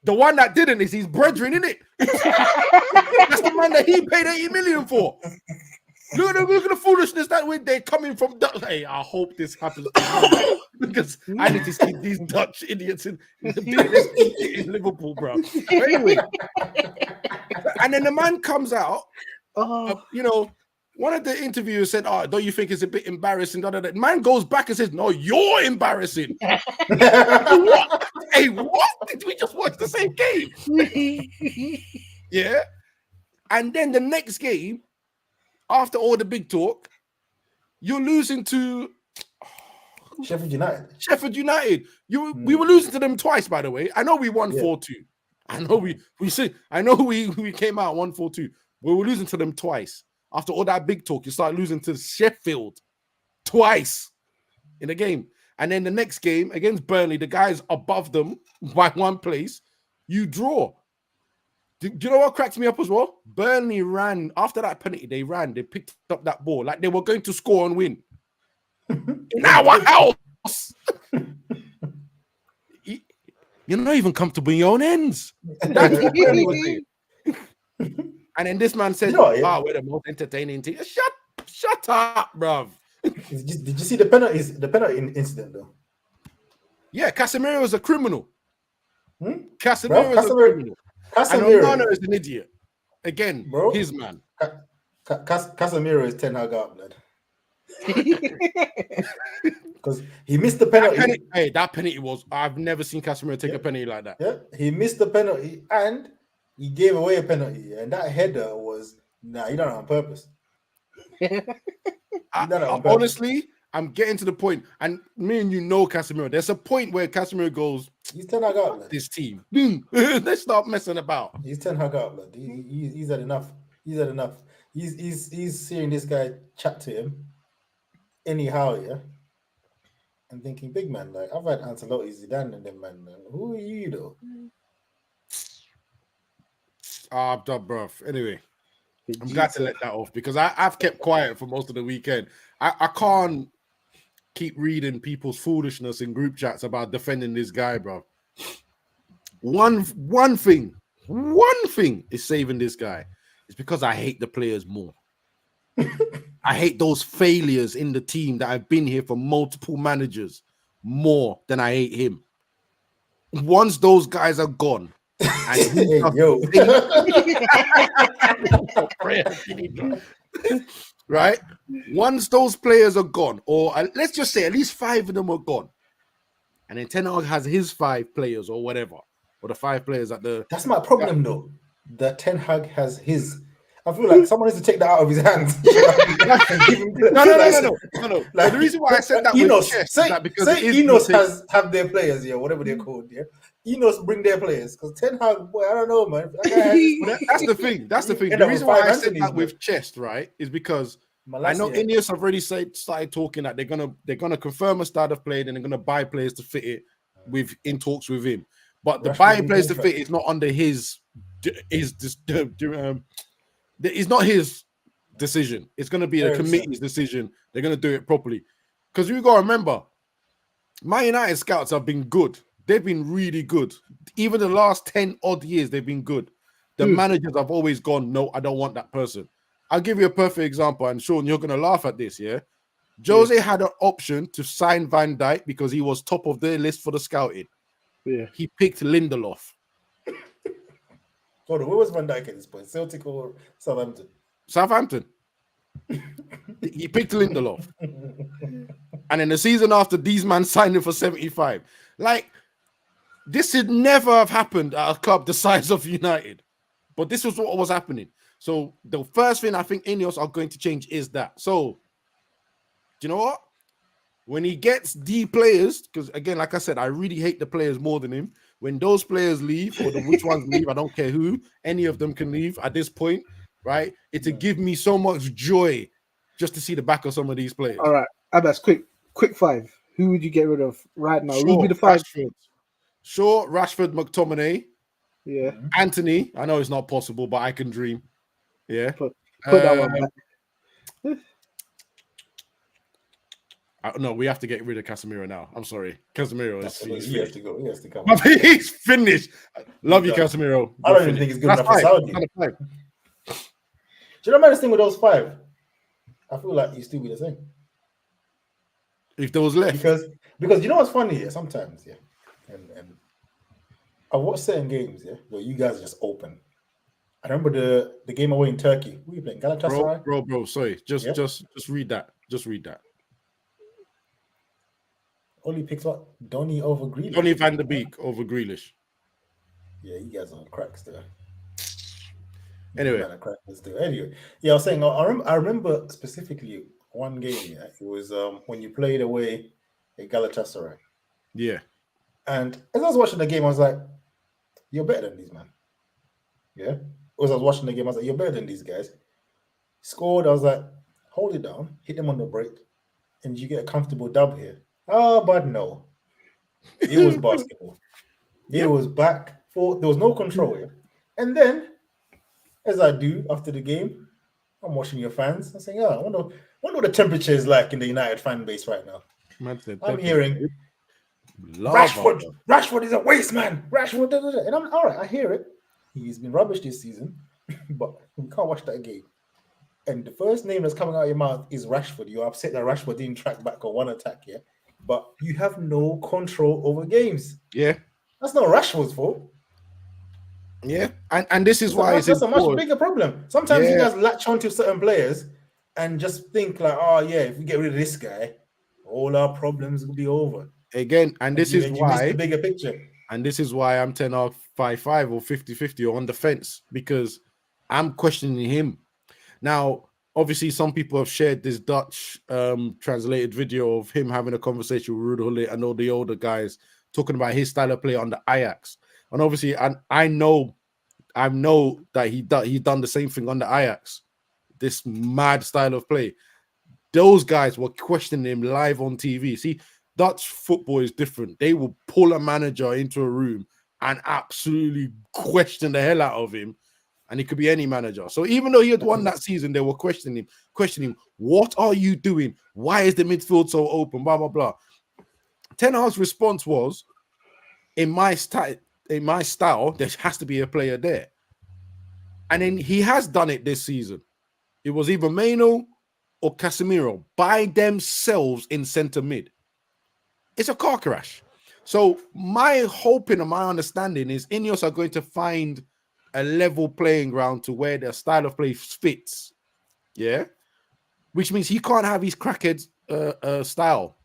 The one that didn't is his brethren, isn't it? That's the man that he paid 80 million for. Look at the foolishness that they're coming from. Hey, I hope this happens because I need to see these Dutch idiots in Liverpool, bro. But anyway, and then the man comes out. You know, one of the interviewers said, "Oh, don't you think it's a bit embarrassing?" The man goes back and says, "No, you're embarrassing." What? Hey, what? Did we just watch the same game? Yeah. And then the next game, after all the big talk, you're losing to Sheffield United. Sheffield United. We were losing to them twice, by the way. I know we won 4-2. I know we came out 1-4-2. We were losing to them twice. After all that big talk, you start losing to Sheffield twice in a game. And then the next game against Burnley, the guys above them by 1 place, you draw. Do you know what cracks me up as well? Burnley ran after that penalty. They picked up that ball like they were going to score and win. In our house, you're not even comfortable in your own ends. That's what Burnley was saying. And then this man says, we're the most entertaining team. Shut up, bruv. Did you see the penalty incident though? Yeah, Casemiro is a criminal. Casemiro is a criminal. And Onana is an idiot. Again, bro, his man. Casemiro is 10 Hag out, blood. Because he missed the penalty. That penalty was, I've never seen Casemiro take a penalty like that. Yeah, he missed the penalty and he gave away a penalty. And that header was, he done it on purpose. Honestly, I'm getting to the point, and me and you know Casemiro. There's a point where Casemiro goes, he's 10 Hag out, this team. Let's stop messing about. He's 10 Hag out, blood. He's had enough. He's had enough. He's seeing this guy chat to him anyhow, yeah, and thinking, big man, like I've had Ancelotti, Zidane, and them man. Who are you though? Bruv. Anyway, I'm glad to let that off because I've kept quiet for most of the weekend. I can't keep reading people's foolishness in group chats about defending this guy, bro. One thing is saving this guy. It's because I hate the players more. I hate those failures in the team that have been here for multiple managers more than I hate him. Once those guys are gone, right? Once those players are gone, or let's just say at least 5 of them are gone, and then Ten Hag has his 5 players or whatever, or the 5 players at the. That's my problem though. That Ten Hag has his. I feel like someone needs to take that out of his hands. No. Like, the reason why I said that Enos, with chess say, is that because say Enos have their players, yeah, whatever they're called, yeah. Enos bring their players because Ten Hag, boy, I don't know, man. That's the thing. That's the thing. End The up with reason why I five said Anthonys, that man. with chest, right, is because I know Malacia. Ineos have already started talking that they're gonna confirm a start of play, and they're gonna buy players to fit it in talks with him. But the Rashford buying in players to contract. fit is not under his. It's not his decision. It's going to be the Eriksen. committee's decision. They're going to do it properly. Because you got to remember, Man United scouts have been good. They've been really good. Even the last 10 odd years, they've been good. The managers have always gone, no, I don't want that person. I'll give you a perfect example, and Sean, you're going to laugh at this, yeah? Jose had an option to sign Van Dijk because he was top of their list for the scouting. Yeah. He picked Lindelof. Hold on, where was Van Dijk at this point? Celtic or Southampton? Southampton. He picked Lindelof. And in the season after, these men signed him for 75. Like, this should never have happened at a club the size of United. But this was what was happening. So the first thing I think Ineos are going to change is that. So, do you know what? When he gets the players, because again, like I said, I really hate the players more than him. When those players leave, or which ones leave, I don't care who, any of them can leave at this point, right? It'll give me so much joy just to see the back of some of these players. All right, Abbas, quick five. Who would you get rid of right now? Who would be the five? Rashford, McTominay. Yeah. Anthony. I know it's not possible, but I can dream. Yeah. Put that one back. No, we have to get rid of Casemiro now. I'm sorry. Casemiro is He has to go. He has to come. He's finished. Love you, Casemiro. I don't even think he's good enough for Saudi. Do you know this thing with those five? I feel like he'd still be the same. If there was left. Because you know what's funny here? Sometimes, yeah. And I watch certain games, yeah, where you guys are just open. I remember the game away in Turkey. Who were you playing? Galatasaray? Bro, sorry. Just read that. Just read that. Only picks what? Donny over Grealish. Donny van der Beek over Grealish. Yeah, you guys are on cracks there. Anyway, yeah, I was saying I remember specifically one game. Yeah, it was when you played away at Galatasaray. Yeah, and as I was watching the game, I was like, "You're better than these man." Yeah, as I was watching the game, I was like, "You're better than these guys." Scored. I was like, "Hold it down, hit them on the break, and you get a comfortable dub here." Oh, but no, it was basketball. It was back for there was no control here, and then. As I do after the game, I'm watching your fans. I'm saying, I wonder what the temperature is like in the United fan base right now. I'm hearing Rashford is a waste man. Rashford, and I'm all right. I hear it. He's been rubbish this season, but we can't watch that game. And the first name that's coming out of your mouth is Rashford. You're upset that Rashford didn't track back on one attack, yeah? But you have no control over games. Yeah, that's not Rashford's fault. Yeah, and this is why that's a much bigger problem. Sometimes you guys latch onto certain players and just think like, oh yeah, if we get rid of this guy, all our problems will be over. Again, and this is why miss the bigger picture. And this is why I'm 10 or 5-5 or 50-50 or on the fence, because I'm questioning him. Now, obviously, some people have shared this Dutch translated video of him having a conversation with Ruud Gullit and all the older guys talking about his style of play on the Ajax. And obviously, I know that he done the same thing on the Ajax. This mad style of play. Those guys were questioning him live on TV. See, Dutch football is different. They will pull a manager into a room and absolutely question the hell out of him. And it could be any manager. So even though he had won that season, they were questioning him. What are you doing? Why is the midfield so open? Blah, blah, blah. Ten Hag's response was, in my style, there has to be a player there. And then he has done it this season. It was either Maino or Casemiro by themselves in centre mid. It's a car crash. So my hoping and my understanding is Ineos are going to find a level playing ground to where their style of play fits. Yeah? Which means he can't have his crackhead style.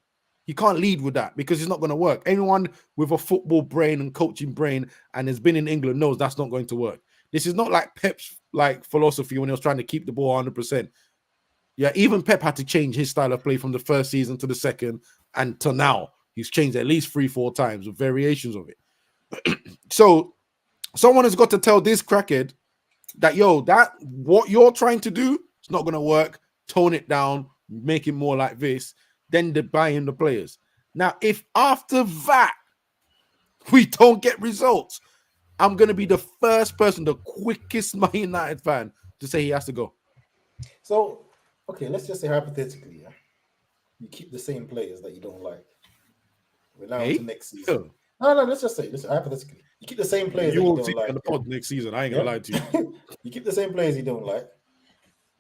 He can't lead with that because it's not going to work. Anyone with a football brain and coaching brain and has been in England knows that's not going to work. This is not like Pep's like philosophy when he was trying to keep the ball 100%. Yeah, even Pep had to change his style of play from the first season to the second and to now. He's changed at least 3-4 times with variations of it. So someone has got to tell this crackhead that, yo, that what you're trying to do, it's not going to work. Tone it down, make it more like this. Then they buy in the players. Now, if after that we don't get results, I'm going to be the first person, the quickest Man United fan to say he has to go. So, okay, let's just say hypothetically, yeah, you keep the same players that you don't like. We're now to next season. No, let's just say, hypothetically, you keep the same players You that you won't see don't like. in the pod next season. I ain't going to lie to you. You keep the same players you don't like.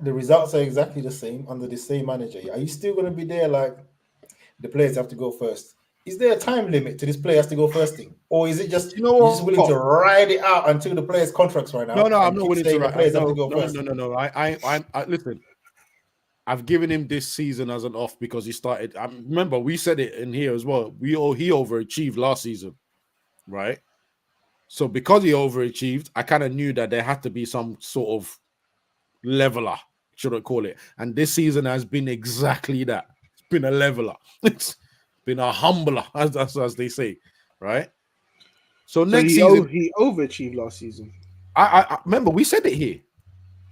The results are exactly the same under the same manager. Are you still going to be there like the players have to go first? Is there a time limit to this player has to go first thing? Or is it just you're just willing to ride it out until the players' contracts right now? No, I'm not willing to ride. Players have to go first. No. I listen. I've given him this season as an off because he started. Remember, we said it in here as well. He overachieved last season, right? So because he overachieved, I kind of knew that there had to be some sort of leveler, should I call it? And this season has been exactly that. It's been a leveler. It's been a humbler, as they say, right? So next season, he overachieved last season. I remember we said it here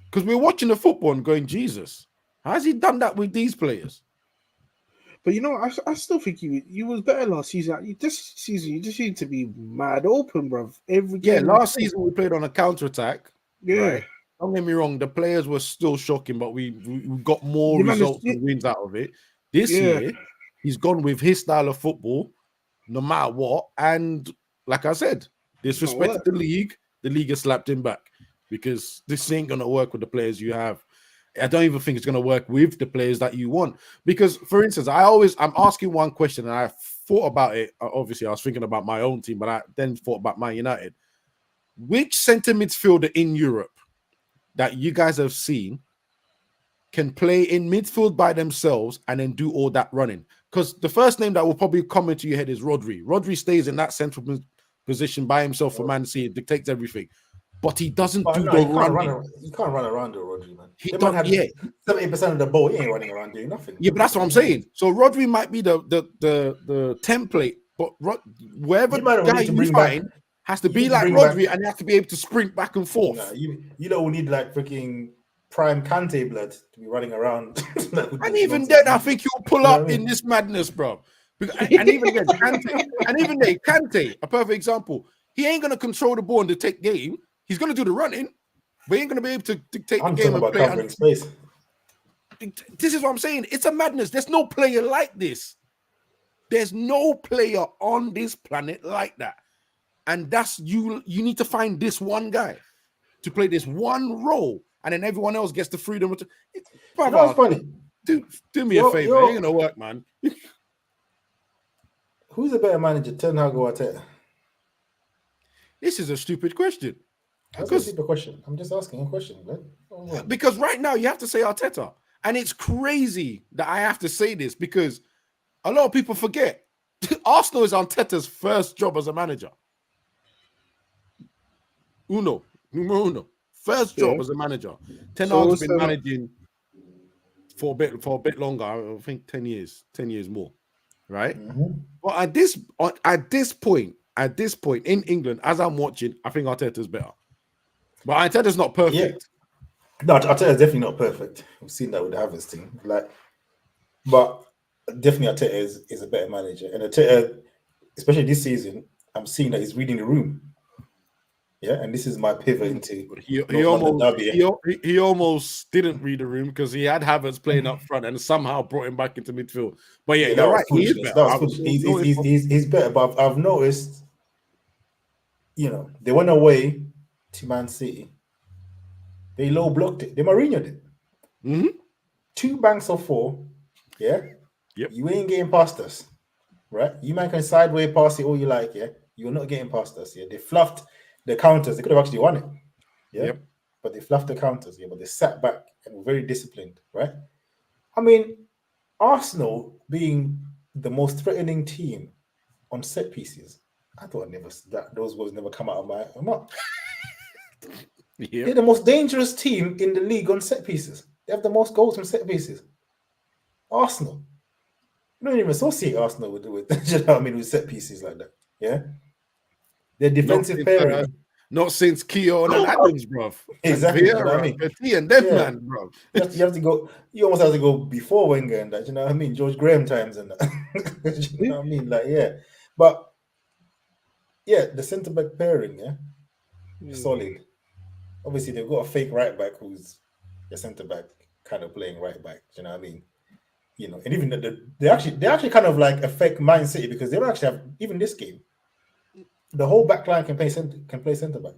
because we're watching the football and going, Jesus, how has he done that with these players? But you know, I still think you was better last season. This season, you just need to be mad open, bro. Every game. Yeah, last season we played on a counter attack. Yeah. Right? Don't get me wrong, the players were still shocking, but we got more results and wins out of it. This year, he's gone with his style of football, no matter what. And like I said, disrespected the league has slapped him back because this ain't going to work with the players you have. I don't even think it's going to work with the players that you want. Because, for instance, I'm asking one question and I thought about it. Obviously, I was thinking about my own team, but I then thought about Man United. Which centre midfielder in Europe that you guys have seen can play in midfield by themselves and then do all that running? Because the first name that will probably come into your head is Rodri. Rodri stays in that central position by himself for Man City, dictates everything. But he doesn't do the running. You can't run around the Rodri, man. He don't have 70% of the ball. He ain't running around doing nothing. Yeah, but that's what I'm saying. So Rodri might be the template, but wherever guy you find has to be like Rodri, and you have to be able to sprint back and forth. Nah, you don't need like freaking prime Kante blood to be running around. And even then, I think you'll pull up in this madness, bro. And even then, Kante, a perfect example. He ain't gonna control the ball in the take game. He's going to do the running, but he ain't going to be able to dictate the game and play. Covering space. This is what I'm saying. It's a madness. There's no player like this. There's no player on this planet like that. And that's you. You need to find this one guy to play this one role, and then everyone else gets the freedom. That's funny. Do me a favor. It ain't going to work, man. Who's a better manager, Ten Hag or Arteta? This is a stupid question. That's a stupid question. I'm just asking a question, man. Because right now you have to say Arteta. And it's crazy that I have to say this because a lot of people forget. Arsenal is Arteta's first job as a manager. Numero uno. First job as a manager. Ten Hag's been managing for a bit longer. I think 10 years more. Right? Mm-hmm. But at this point in England, as I'm watching, I think Arteta's better. But Arteta's not perfect. Yeah. No, Arteta's definitely not perfect. We've seen that with the Havertz team. But definitely Arteta is a better manager. And Arteta, especially this season, I'm seeing that he's reading the room. Yeah, and this is my pivot into he almost didn't read the room because he had Havertz playing up front and somehow brought him back into midfield. But yeah, you're right. He is better. He's better. But I've noticed, they went away to Man City. They low blocked it. They Mourinho'd it. Mm-hmm. 2 banks of 4. Yeah. Yep. You ain't getting past us, right? You might can sideways pass it all you like. Yeah. You're not getting past us. Yeah. They fluffed the counters. They could have actually won it. Yeah. Yep. But they fluffed the counters. Yeah. But they sat back and were very disciplined, right? I mean, Arsenal being the most threatening team on set pieces, I thought those words never come out of my mouth. Yeah. They're the most dangerous team in the league on set pieces. They have the most goals from set pieces. Arsenal. You don't even associate Arsenal with you know what I mean, with set pieces like that. Yeah. Their defensive pairing. Not since Keown and Adams, bruv. Exactly. And You know what I Vieira, mean? Petit and them, Yeah. man, bro. You have to go. You almost have to go before Wenger and that. You know what I mean? George Graham times and that. You know what I mean? Like, yeah. But yeah, the centre back pairing, solid. Obviously, they've got a fake right back who's a centre back, kind of playing right back. You know what I mean? You know, and even they actually kind of like affect Man City because they don't actually have even this game. The whole back line can play centre back.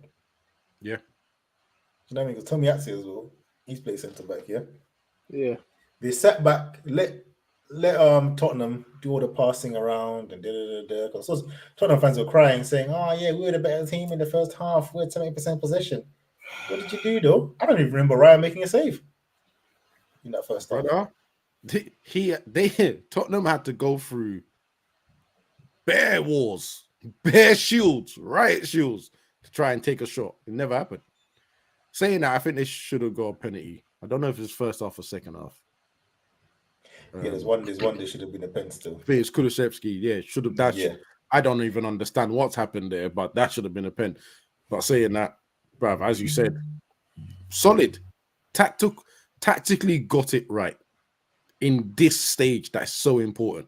Yeah. You know what I mean? Because Tommy Atsu as well, he's played centre back. Yeah. Yeah. They sat back, let Tottenham do all the passing around and because Tottenham fans were crying, saying, "Oh yeah, we were the better team in the first half. We had 70% possession." What did you do though? I don't even remember Ryan making a save in that first half. Brother, Tottenham had to go through bare walls, bare shields, riot shields to try and take a shot. It never happened. Saying that, I think they should have got a penalty. I don't know if it's first half or second half. Yeah, there's one. There should have been a pen still. I think it's Kulusevski. Yeah, should have. I don't even understand what's happened there, but that should have been a pen. But saying that, bruv, as you said, solid, tactically got it right in this stage. That's so important.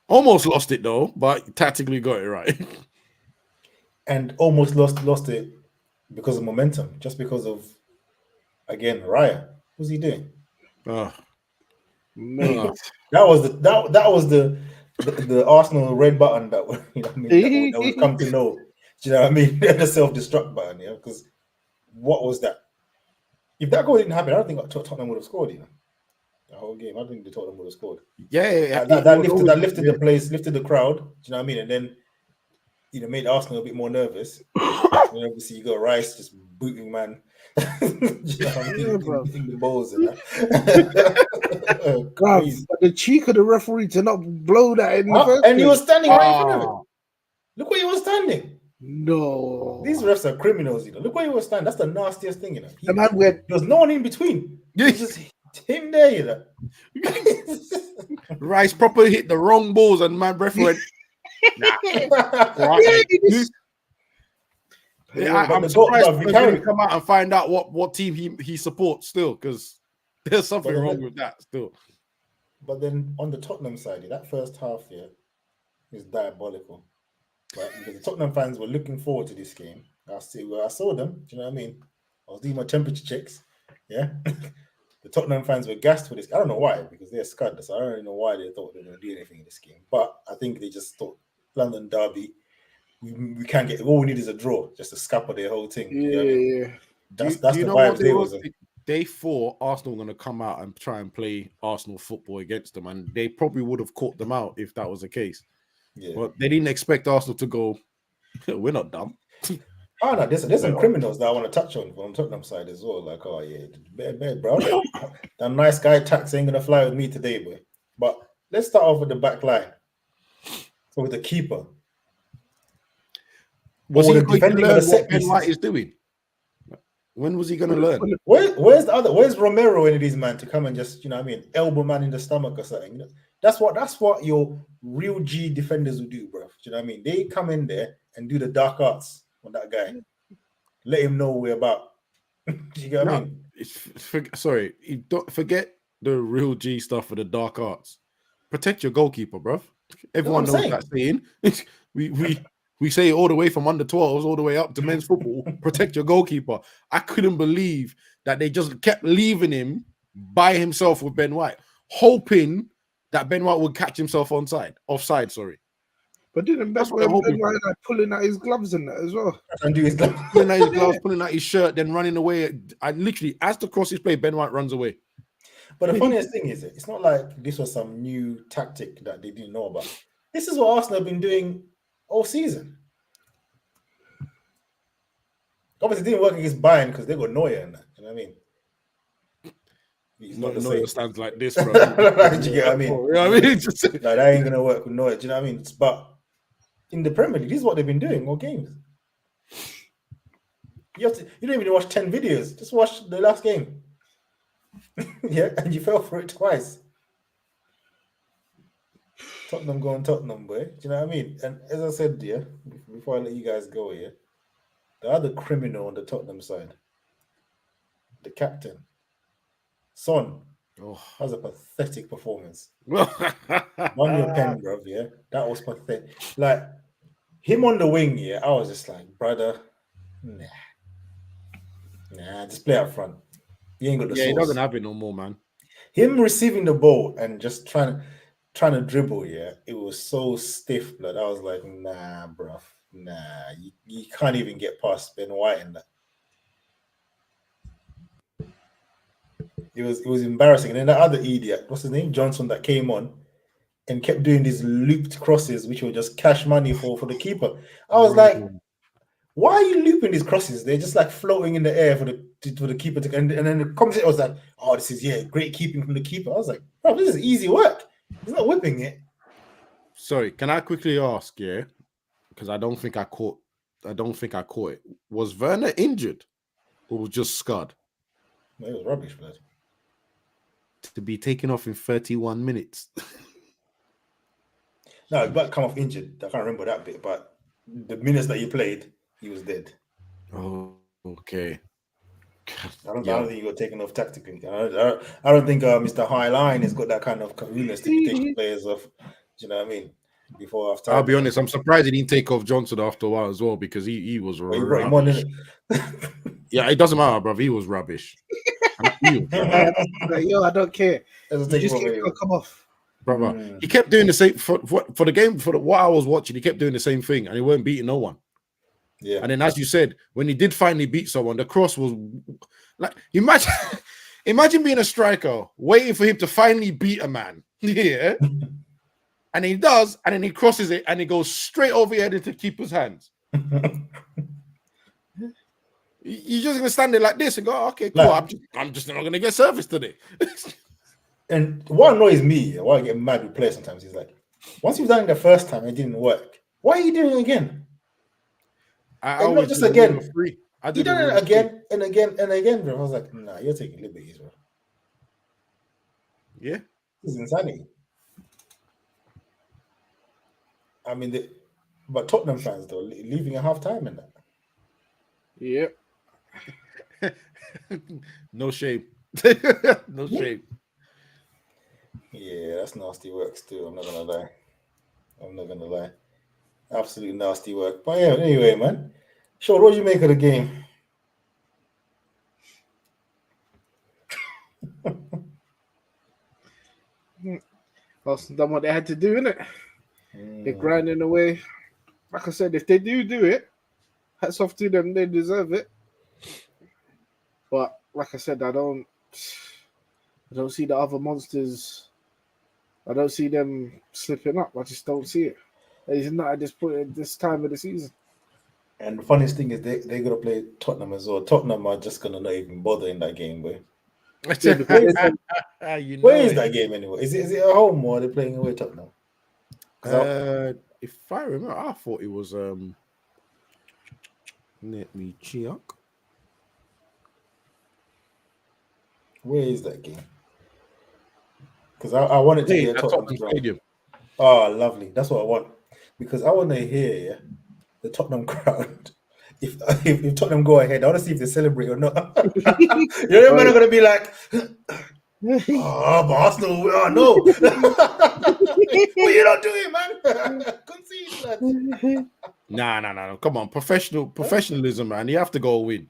Almost lost it though, but tactically got it right. And almost lost it because of momentum, just because of again Raya. What's he doing? Mate. That was the Arsenal red button that you know what I mean, that we've come to know. Do you know what I mean? The self-destruct button, yeah. Because what was that? If that goal didn't happen, I don't think Tottenham would have scored. You know, the whole game. I don't think Tottenham would have scored. Yeah. That lifted the place, lifted the crowd. Do you know what I mean? And then made Arsenal a bit more nervous. And obviously, you got Rice just booting man. Do you know what I mean? Hitting the balls and that. But the cheek of the referee to not blow that in the first and he place. was standing right in front of it. Look where he was standing. No. These refs are criminals, you know. Look where he was standing. That's the nastiest thing, you know. The man went. There was no one in between. It was just him there, you know. Rice properly hit the wrong balls and man referee. I'm surprised he didn't come out and find out what team he supports still, because there's something wrong with that still. But then on the Tottenham side, that first half is diabolical. Right? Because the Tottenham fans were looking forward to this game. I saw them. Do you know what I mean? I was doing my temperature checks. Yeah. The Tottenham fans were gassed for this. I don't know why, because they're scared. So I don't really know why they thought they were going to do anything in this game. But I think they just thought London derby, we can't get. All we need is a draw, just to scupper their whole thing. Yeah. That's the vibes they was. They thought Arsenal were going to come out and try and play Arsenal football against them, and they probably would have caught them out if that was the case. Yeah. But they didn't expect Arsenal to go, we're not dumb. Oh no, there's some criminals that I want to touch on Tottenham side as well. Like, oh yeah, bro, that nice guy tax ain't gonna fly with me today, boy. But let's start off with the back line. So with the keeper, was he going to learn what Ben White is doing? When was he going to learn? Where's Romero and these man to come and just, you know what I mean, elbow man in the stomach or something? You know, that's what your real G defenders will do, bro. Do you know what I mean? They come in there and do the dark arts on that guy. Let him know we're about. You get what I mean? Sorry, you don't forget the real G stuff for the dark arts. Protect your goalkeeper, bro. Everyone knows that saying. We say it all the way from under 12s all the way up to men's football. Protect your goalkeeper. I couldn't believe that they just kept leaving him by himself with Ben White, hoping that Ben White would catch himself offside. But didn't Ben White like pulling out his gloves and that as well? And do his gloves. Pulling out his gloves, pulling out his shirt, then running away. I literally, as the cross is played, Ben White runs away. But the funniest thing is, it's not like this was some new tactic that they didn't know about. This is what Arsenal have been doing all season. Obviously, it didn't work against Bayern because they got Neuer in that. You know what I mean? He's not the Neuer same. stands like this, bro. Do you get what I mean? You know what I mean? Like, that ain't gonna work with Neuer. Do you know what I mean? But in the Premier League, this is what they've been doing all games. You don't even watch 10 videos. Just watch the last game. Yeah, and you fell for it twice. Tottenham going Tottenham, boy. Do you know what I mean? And as I said, yeah, before I let you guys go, yeah, the other criminal on the Tottenham side, the captain, Son, has a pathetic performance. On your pen, bro, yeah, that was pathetic. Like him on the wing, yeah, I was just like, brother, nah, just play up front. He ain't got the Yeah, he sauce. doesn't have it no more, man. Him receiving the ball and just trying to dribble, yeah, it was so stiff, blood. I was like, nah, bro, nah, you can't even get past Ben White in that. It was embarrassing. And then that other idiot, what's his name, Johnson, that came on and kept doing these looped crosses, which were just cash money for the keeper. I was like, why are you looping these crosses? They're just like floating in the air for the keeper to, and then the commentator was like, oh, this is great keeping from the keeper. I was like, bro, this is easy work. He's not whipping it. Sorry, can I quickly ask, yeah? Because I don't think I caught it. Was Werner injured or was just scarred? No, it was rubbish, blood. To be taken off in 31 minutes. No, but come off injured. I can't remember that bit, but the minutes that he played, he was dead. Oh, okay. I don't think he got taken off tactically. I don't think Mr. Highline has got that kind of coolness to be taking players off. Do you know what I mean? Before after. I'll be honest, I'm surprised he didn't take off Johnson after a while as well because he was rubbish. Yeah, it doesn't matter, bro. He was rubbish. Yo, I don't care. You just come off. Brother, he kept doing the same for the game, what I was watching, he kept doing the same thing and he weren't beating no one. Yeah. And then as you said, when he did finally beat someone, the cross was like imagine being a striker, waiting for him to finally beat a man. Yeah. And he does, and then he crosses it and it goes straight over your head into the keeper's hands. You're just gonna stand there like this and go, oh, okay, cool. Like, I'm just not gonna get service today. And what annoys me, why I get mad with players sometimes, is like, once you've done it the first time, it didn't work. Why are you doing it again? And not just again. You done it again and again and again, bro. I was like, nah, you're taking liberties, bro. Yeah, this is insanity. I mean, but Tottenham fans though leaving at half time in that. Yep. No shame. No shame. Yeah, that's nasty work still. I'm not gonna lie. Absolutely nasty work. But yeah, anyway, man. Sean, what did you make of the game? Arsenal done what they had to do, innit? They're grinding away. Like I said, if they do it, hats off to them. They deserve it. But like I said, I don't see the other monsters. I don't see them slipping up. I just don't see it. It's not at this point, at this time of the season. And the funniest thing is they're gonna play Tottenham as well. Tottenham are just gonna not even bother in that game, boy. Where is that game anyway? Is it at home or are they playing away Tottenham? If I remember, I thought it was let me check. Where is that game? Because I wanted to hear Tottenham Stadium. Oh, lovely. That's what I want. Because I want to hear the Tottenham crowd. If Tottenham go ahead, I want to see if they celebrate or not. You know, men are going to be like, oh, but Arsenal, no. What you not doing, man? Concede, lad. Nah. Come on, professionalism, man. You have to go win.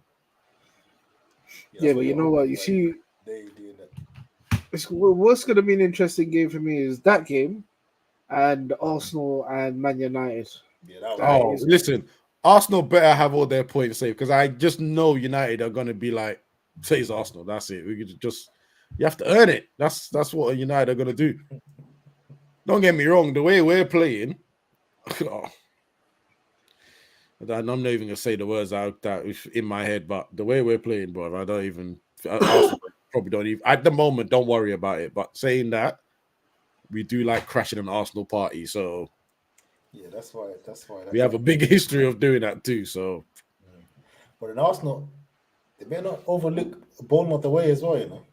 Yeah, but you know what? You see, what's going to be an interesting game for me is that game and Arsenal and Man United. Yeah, listen, Arsenal better have all their points saved because I just know United are going to be like, say it's Arsenal. That's it. We could just, you have to earn it. That's what United are going to do. Don't get me wrong. The way we're playing, I'm not even gonna say the words out that in my head, but the way we're playing, bro, I don't even. Probably don't even at the moment. Don't worry about it. But saying that, we do like crashing an Arsenal party, so yeah, that's why we have a big history of doing that too. So, But in Arsenal, they better not overlook Bournemouth away as well, you know.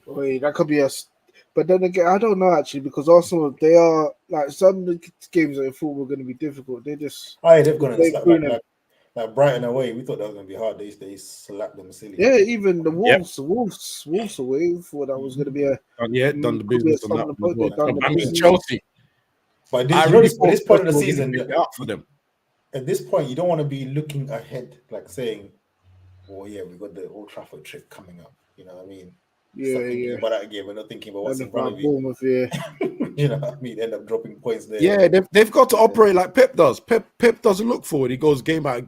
Wait, that could be us. But then again, I don't know actually, because Arsenal, they are like some of the games that I thought were going to be difficult. They just They've gone and they slapped like Brighton away. We thought that was going to be hard. They slapped them silly. yeah, even the Wolves away. We thought that was going to be a done the business on that one as well. I mean, Chelsea. But I this, really at this point of the season, out for them. At this point, you don't want to be looking ahead, like saying, "Oh yeah, we got the Old Trafford trip coming up." You know what I mean? Yeah, Stop thinking yeah. about that again. We're not thinking about what's in front of you. Bournemouth, yeah. You know what I mean? End up dropping points there. Yeah, they've got to operate like Pep does. Pep doesn't look forward. He goes game at a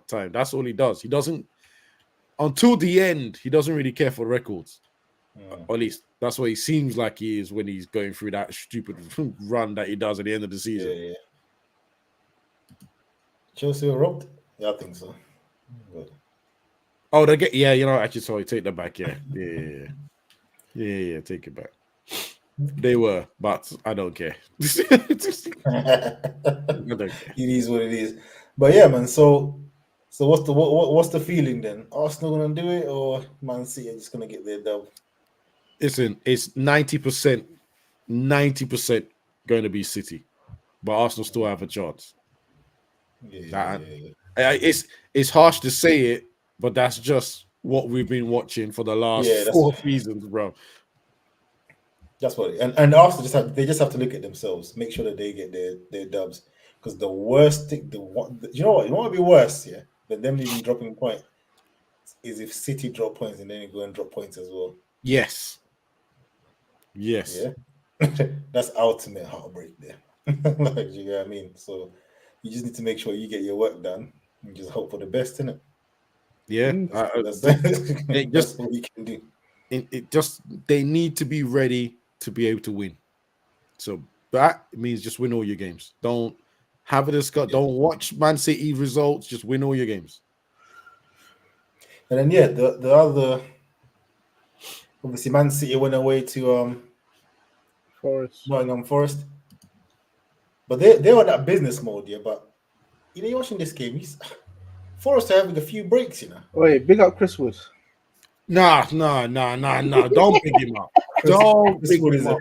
time. That's all he does. He doesn't until the end. He doesn't really care for records. Or at least that's what he seems like he is when he's going through that stupid run that he does at the end of the season. Yeah. Chelsea were robbed? Yeah, I think so. Good. Oh, they get actually, sorry, take that back. Yeah, take it back. They were, but I don't care. I don't care. It is what it is. But yeah, man. So what's the feeling then? Arsenal gonna do it, or Man City are just gonna get their dub? Listen, it's 90% going to be City, but Arsenal still have a chance. It's harsh to say it, but that's just what we've been watching for the last 4 seasons, bro. That's what, and Arsenal just have to look at themselves, make sure that they get their dubs. Because the worst thing, you know what would be worse, than them even dropping points is if City drop points and then you go and drop points as well. Yes. Yeah, that's ultimate heartbreak there. Like, you know what I mean? So you just need to make sure you get your work done and just hope for the best, innit? Yeah, that's what we can do. They need to be ready to be able to win. So that means just win all your games. Don't have a discuss. Don't watch Man City results. Just win all your games. And then the other, obviously Man City went away to Nottingham Forest, but they're on that business mode, But you're watching this game. Forest are having a few breaks, Wait, big up Chris Wood. Nah. Don't pick him up. Don't pick him up.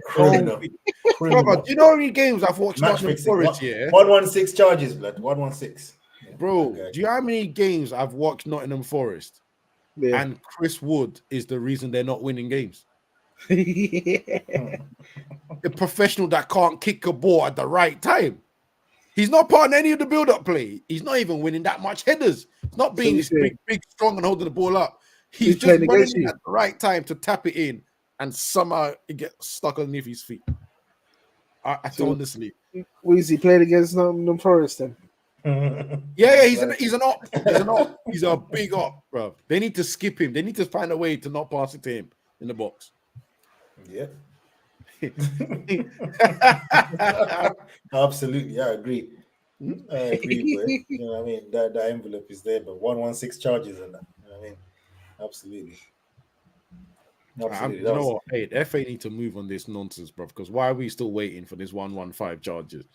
Brother, do you know how many games I've watched Nottingham Forest here? 116 charges, blood. 116. Bro, do you know how many games I've watched Nottingham Forest? Yeah. And Chris Wood is the reason they're not winning games. A professional that can't kick a ball at the right time. He's not part of any of the build-up play. He's not even winning that much headers. He's not being big, strong, and holding the ball up. He's just running at the right time to tap it in, and somehow it gets stuck underneath his feet. I honestly. What is he playing against Nottingham Forest then? Yeah, he's an op. He's a big op, bro. They need to skip him. They need to find a way to not pass it to him in the box. Yeah. Absolutely, I agree. But, you know what I mean? That envelope is there, but 116 charges and that. You know what I mean? Absolutely. You know what? Hey, the FA need to move on this nonsense, bro. Because why are we still waiting for this 115 charges?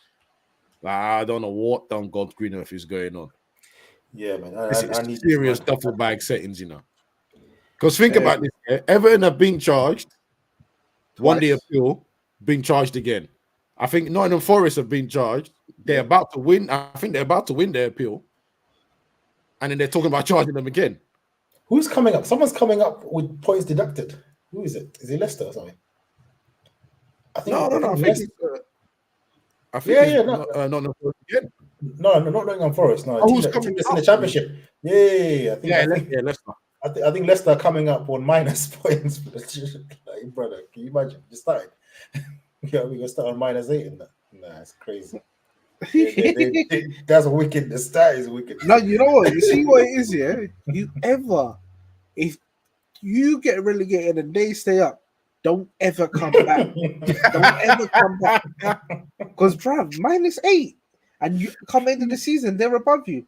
Like, I don't know what on God's green earth is going on. Yeah, man. I need serious duffel bag settings, Because think about this: Everton have been charged. Won the appeal, being charged again. I think Nottingham Forest have been charged. They're about to win. I think they're about to win their appeal. And then they're talking about charging them again. Who's coming up? Someone's coming up with points deducted. Who is it? Is it Leicester or something? I think Nottingham Forest again. No, not Nottingham Forest. No, who's coming in the Championship? Yeah. Leicester. I think Leicester are coming up on minus points. Like, brother, can you imagine? You started. We're going to start on -8 in that. Nah, it's crazy. That's wicked. The stat is wicked. No, you know what? You see what it is, if you get relegated and they stay up, don't ever come back. Don't ever come back. Because, bruv, -8. And you come into the season, they're above you.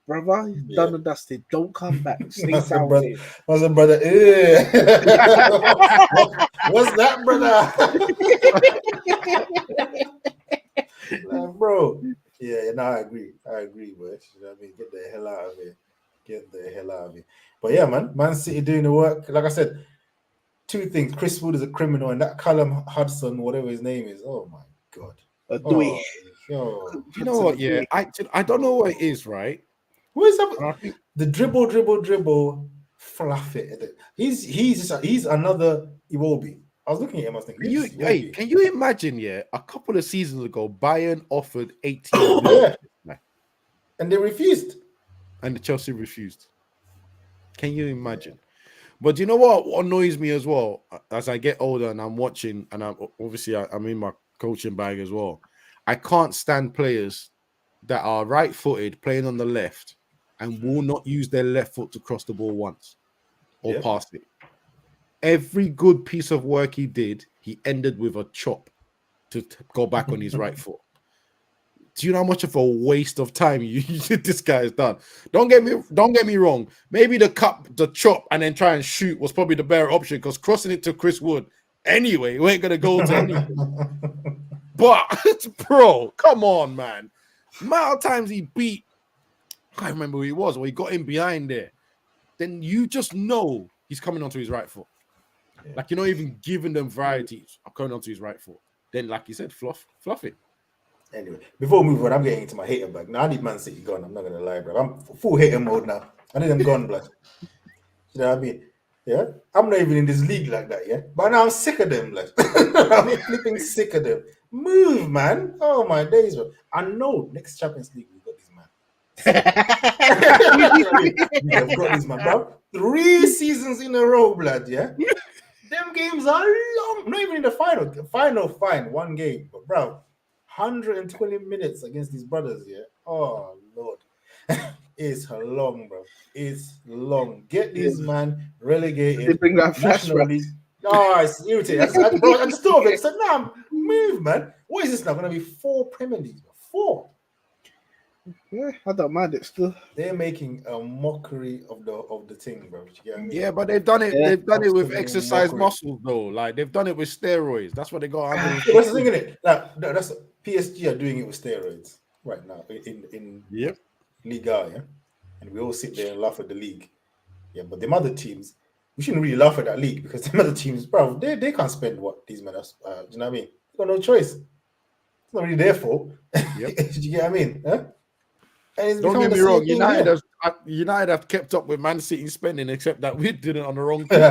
Brother, done and dusted. Don't come back. Stay down. Brother. What's that, brother? Bro. Yeah, no, I agree, bro. You know what I mean? Get hell out of here. But yeah, Man City doing the work. Like I said, two things. Chris Wood is a criminal, and that Callum Hudson, whatever his name is, oh my God. Dewey. Yo. You know what? Yeah, I don't know what it is, right? Who is that? The dribble, fluff it. He's another Iwobi. I was looking at him. I was thinking, can you imagine? Yeah, a couple of seasons ago, Bayern offered 18 million, and they refused, and the Chelsea refused. Can you imagine? But you know what annoys me as well? As I get older and I'm watching, and I'm in my coaching bag as well. I can't stand players that are right-footed playing on the left and will not use their left foot to cross the ball once or pass it. Every good piece of work he did, he ended with a chop to go back on his right foot. Do you know how much of a waste of time this guy has done? Don't get me wrong. Maybe the chop, and then try and shoot was probably the better option, because crossing it to Chris Wood anyway, we ain't gonna go to anything. But bro, come on, man. The amount of times he beat, I can't remember who he was, or he got in behind there. Then you just know he's coming onto his right foot. Yeah. Like, you're not even giving them varieties of coming onto his right foot. Then, like you said, fluff it. Anyway, before we move on, I'm getting into my hater bag. Now I need Man City gone. I'm not gonna lie, bro. I'm full hater mode now. I need them gone, blood. You know what I mean? Yeah, I'm not even in this league like that, yeah. But now I'm sick of them, like I'm flipping sick of them. Move, man. Oh my days, bro. I know next Champions League we got this man. We've got this man, bro. 3 seasons in a row, blood. Yeah, them games are long. Not even in the final. Fine, 1 game, but bro, 120 minutes against these brothers. Yeah. Oh Lord. It's long, bro. It's long. Get this man relegated. They bring that flashback. Oh, it's irritating. I just thought of it. I said, nah, move, man. What is this now? Going to be 4 Premier Leagues? 4? Yeah, I don't mind it still. They're making a mockery of the thing, bro. Yeah, but they've done it. Yeah, they've done it with exercise muscles, though. Like, they've done it with steroids. That's what they got. What's the thing in it? Like, that's PSG are doing it with steroids right now in Liga, yeah, and we all sit there and laugh at the league, yeah. But them other teams, we shouldn't really laugh at that league, because them other teams, bro, they can't spend what these men are. Do you know what I mean? They got no choice. It's not really their fault. Yep. Do you get what I mean? Huh? Don't get me wrong. United have kept up with Man City spending, except that we did it on the wrong team.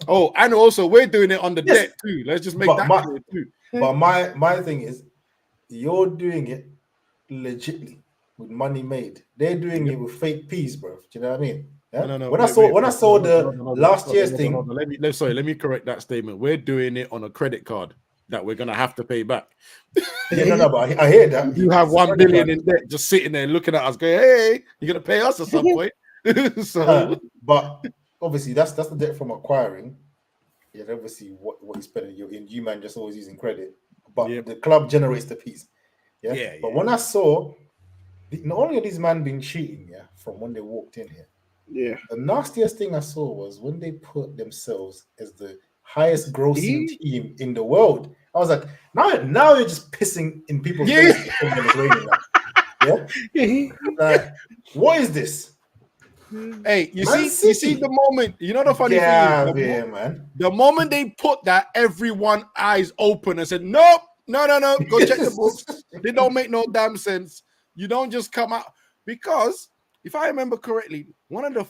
Oh, and also we're doing it on the debt too. Let's just make that clear too. But my thing is, you're doing it legitly with money made. They're doing it with fake peas, bro. Do you know what I mean? Yeah? No. When I saw the last year's thing. Let me correct that statement. We're doing it on a credit card that we're gonna have to pay back. But I hear that. You have 1 billion in debt just sitting there looking at us, going, "Hey, you're gonna pay us at some point." But obviously that's the debt from acquiring. Yeah, obviously what you're spending, you man just always using credit. But the club generates the piece. Yeah. But when I saw, not only are these men been cheating, from when they walked in here. Yeah. The nastiest thing I saw was when they put themselves as the highest grossing team in the world. I was like, now you're just pissing in people's faces. Yeah. Like, what is this? Hey, you see the moment, you know the funny thing, man. The moment they put that, everyone eyes open and said, nope. No, go check the books. They don't make no damn sense. You don't just come out, because if I remember correctly, one of the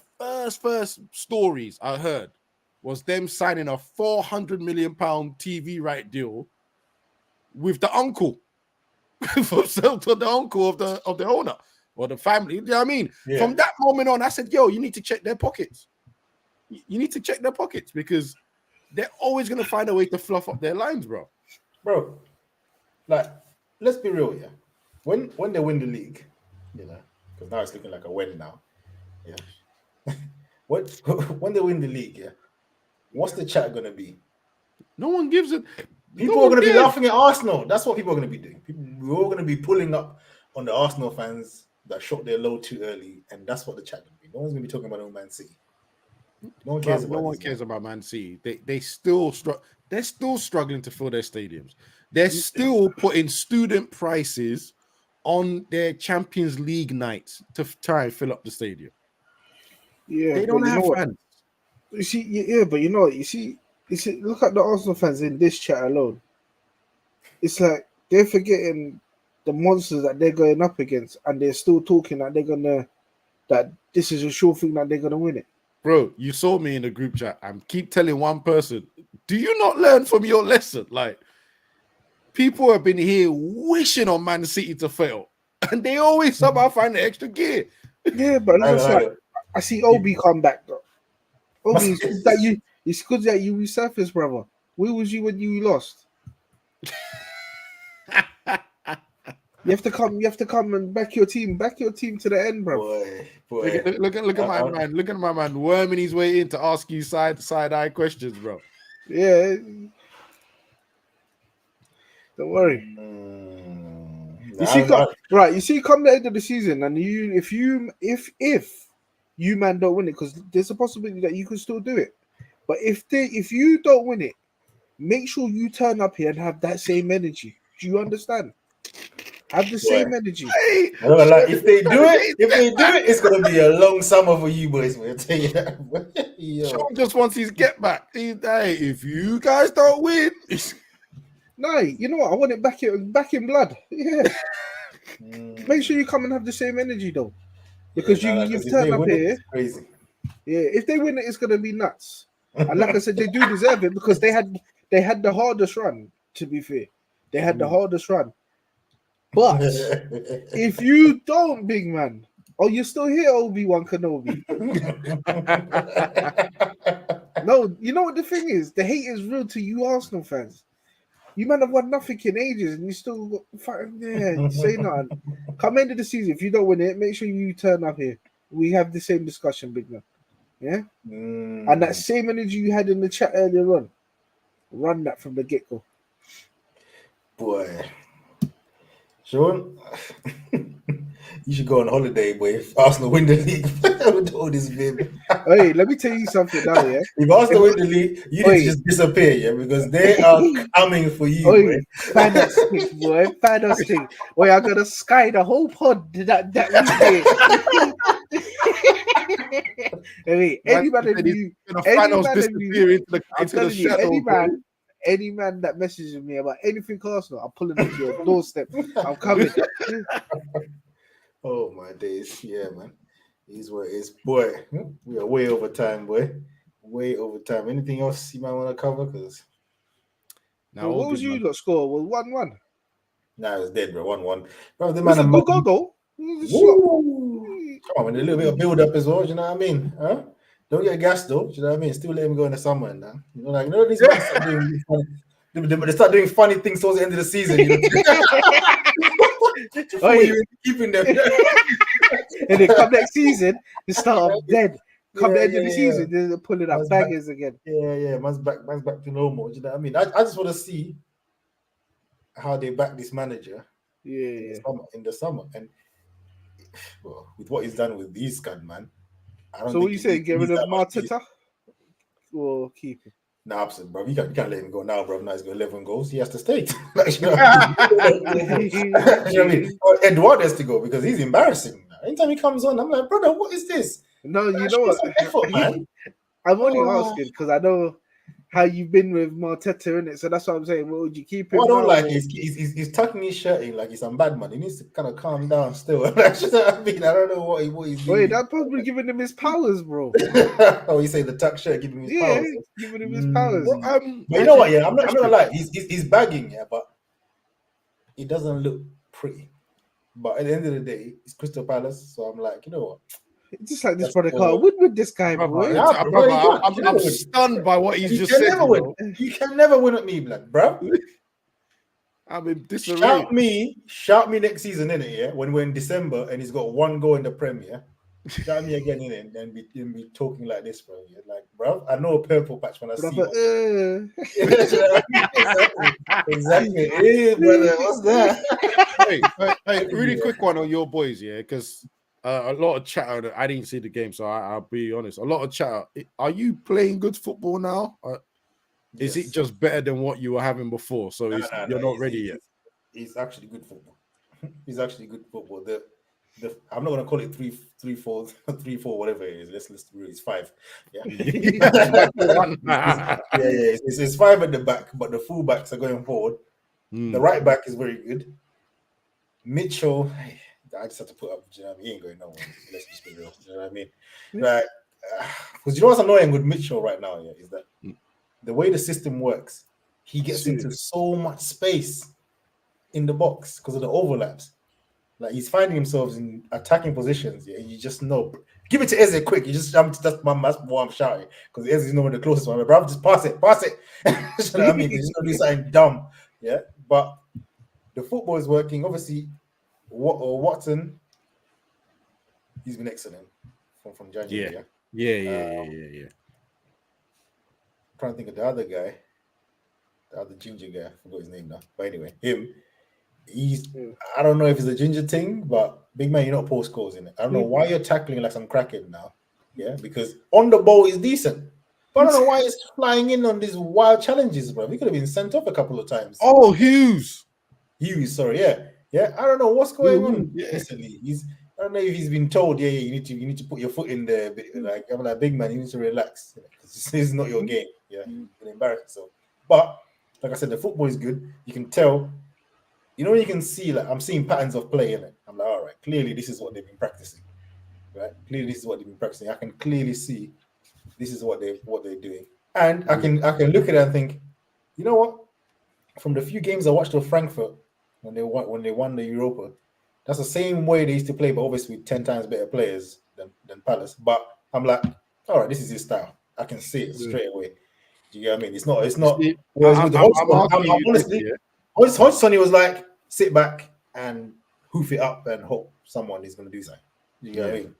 first stories I heard was them signing a £400 million TV right deal with the uncle, to the uncle of the owner or the family. You know what I mean? Yeah. From that moment on, I said, yo, you need to check their pockets. You need to check their pockets, because they're always going to find a way to fluff up their lines, bro. Bro. Like, let's be real, yeah. When they win the league, you know, because now it's looking like a win now, yeah. when they win the league, yeah, what's the chat gonna be? No one gives it. People are gonna be laughing at Arsenal. That's what people are gonna be doing. We're all gonna be pulling up on the Arsenal fans that shot their load too early, and that's what the chat gonna be. No one's gonna be talking about Man City. No one cares about Man City. They're still struggling to fill their stadiums. They're still putting student prices on their Champions League nights to try and fill up the stadium. Yeah, They don't but you have know what? fans. You see, yeah, but you know what? You see, look at the Arsenal fans in this chat alone. It's like they're forgetting the monsters that they're going up against, and they're still talking that this is a sure thing that they're gonna win it. Bro, you saw me in the group chat. I keep telling one person, do you not learn from your lesson? Like, people have been here wishing on Man City to fail, and they always somehow find the extra gear. Yeah, but I see Obi come back though. Obi, it's good that you resurfaced, brother. Where was you when you lost? You have to come and back your team to the end, bro. Boy. Look at my man. Look at my man worming his way in to ask you side-eye questions, bro. Yeah. Don't worry. You see, come the end of the season, and if you man don't win it, because there's a possibility that you can still do it. But if you don't win it, make sure you turn up here and have that same energy. Do you understand? Have the same energy. Hey, if they do it, it's gonna be a long summer for you boys. I'll tell you that. Sean just wants his get back. Hey, if you guys don't win, no, you know what? I want it back in blood. Yeah. Make sure you come and have the same energy though, because you've turned up here. Crazy. Yeah, if they win it, it's gonna be nuts. And like I said, they do deserve it because they had the hardest run. To be fair, they had the hardest run. But if you don't, big man, you're still here, Obi-Wan Kenobi. No, you know what the thing is? The hate is real to you Arsenal fans. You man have won nothing in ages and you still say nothing. Come end of the season, if you don't win it, make sure you turn up here. We have the same discussion, big man. Yeah? And that same energy you had in the chat earlier on, run that from the get-go. Boy. Sean, you should go on holiday, boy. If Arsenal win the league with all this baby. Hey, let me tell you something now, yeah. If Arsenal win the league, you need to just disappear, yeah, because they are coming for you, boy. Fantastic, boy. Fantastic. Boy, I'm gonna sky the whole pod that weekend. Hey, any man that messages me about anything Arsenal, I'm pulling up to your doorstep. I'm coming. Oh my days, yeah, man. He's what it is, boy. We are way over time, boy. Way over time. Anything else you might want to cover? Because now, what was you lot score? Was 1-1? Nah, it was dead, bro. 1-1. Bro, the man man a good goal. Come on, a little bit of build up as well. You know what I mean? Huh? Don't get gassed though. You know what I mean? Still let him go in the summer and that. These guys start doing they start doing funny things towards the end of the season. You know? You're keeping them. And then come next season, they start off dead. Come the end of the season, they're pulling up bangers again. Yeah. Man's back to normal. You know what I mean? I just want to see how they back this manager. In the summer. And well, with what he's done with these guys, man. So what you say? Get rid of Marteta or keep him? Nah, absolutely, bro. You can't let him go now, bro. Now he's got 11 goals. He has to stay. You know what I mean? Eduardo has to go because he's embarrassing. Anytime he comes on, I'm like, brother, what is this? No, you know what? Effort, man. I'm only asking because I know how you've been with Marteta, innit? So that's what I'm saying. What would you keep him? What I don't like is he's tucking his shirt in like he's some bad man. He needs to kind of calm down still. I mean, I don't know what he's doing. Wait, that's probably giving him his powers, bro. Oh, you say the tuck shirt giving him his powers? Yeah, giving him his powers. Well, but you know what? Yeah, I'm not gonna lie. He's bagging, yeah, but he doesn't look pretty. But at the end of the day, it's Crystal Palace, so I'm like, you know what? It's just like this brother Carl. With this guy, bro. I'm stunned by what he's just said. You can never win at me, blood, bro. I'm in disarray. Shout me next season, innit? Yeah, when we're in December and he's got one goal in the Premier. Shout me again, innit? And be talking like this, bro. Yeah, like, bro, I know a purple patch when I see one. Exactly. Hey, brother, what's that? Hey, really quick one on your boys, yeah, because. A lot of chatter. I didn't see the game, so I'll be honest. A lot of chatter. Are you playing good football now? Is it just better than what you were having before? So you're not ready yet. It's actually good football. He's actually good football. I'm not gonna call it 3-4, 3-4, whatever it is. Let's it's 5. Yeah. It's 5 at the back, but the full backs are going forward. The right back is very good. Mitchell, I just have to put up. You know what I mean? He ain't going nowhere. Let's just be real. You know what I mean? Right? Because you know what's annoying with Mitchell right now? Yeah, is that the way the system works, he gets into so much space in the box because of the overlaps. Like he's finding himself in attacking positions. Yeah, you just know. Give it to Eze quick. That's why I'm shouting because Eze is nowhere the closest one. Bro, just pass it. You know what I mean? He's just gonna do something dumb. Yeah, but the football is working. Obviously, Watson, he's been excellent from January. Yeah. I'm trying to think of the other guy, the other ginger guy. I forgot his name now. But anyway, him. I don't know if it's a ginger thing, but big man, you're not post goals in it. I don't know why you're tackling like some crackhead now. Yeah, because on the ball is decent. But I don't know why he's flying in on these wild challenges, bro. He could have been sent off a couple of times. Oh, Hughes, sorry, yeah. I don't know what's going on recently. I don't know if he's been told, you need to put your foot in there. Like I'm like, big man, you need to relax. This is not your game. Yeah, you're gonna embarrass yourself. But like I said, the football is good. You can tell. You know, you can see, like, I'm seeing patterns of play in it. I'm like, all right, clearly this is what they've been practicing, right? Clearly this is what they've been practicing. I can clearly see this is what they're doing, and I can look at it and think, you know what? From the few games I watched of Frankfurt when they won the Europa, that's the same way they used to play, but obviously with 10 times better players than Palace. But I'm like, all right, this is his style. I can see it straight away. Do you get what I mean? It's not. Whereas with honestly. Hodgson, he was like, sit back and hoof it up and hope someone is going to do something. You know what I mean?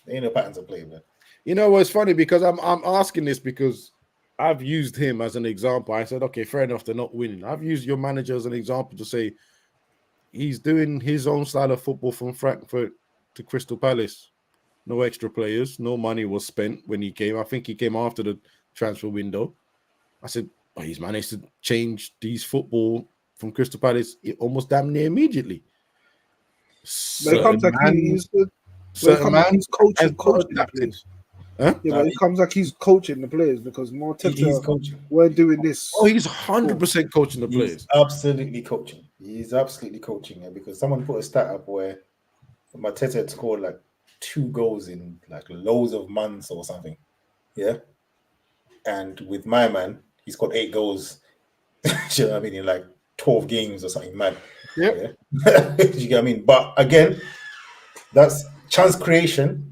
There ain't no patterns of play, man. You know what's funny? Because I'm asking this because I've used him as an example. I said, okay, fair enough, they're not winning. I've used your manager as an example to say he's doing his own style of football from Frankfurt to Crystal Palace. No extra players, no money was spent when he came. I think he came after the transfer window. I said, oh, he's managed to change these football from Crystal Palace almost damn near immediately. But it comes like he's good. He's coaching the players. Huh? Yeah, but it comes like he's coaching the players because more he's coaching. We're doing this. Oh, he's 100% coaching the players. He's absolutely coaching. He's absolutely coaching it because someone put a stat up where Mateta had scored like 2 goals in like loads of months or something. Yeah. And with my man, he scored 8 goals. You know what I mean? In like 12 games or something mad. Yeah. You get what I mean? But again, that's chance creation.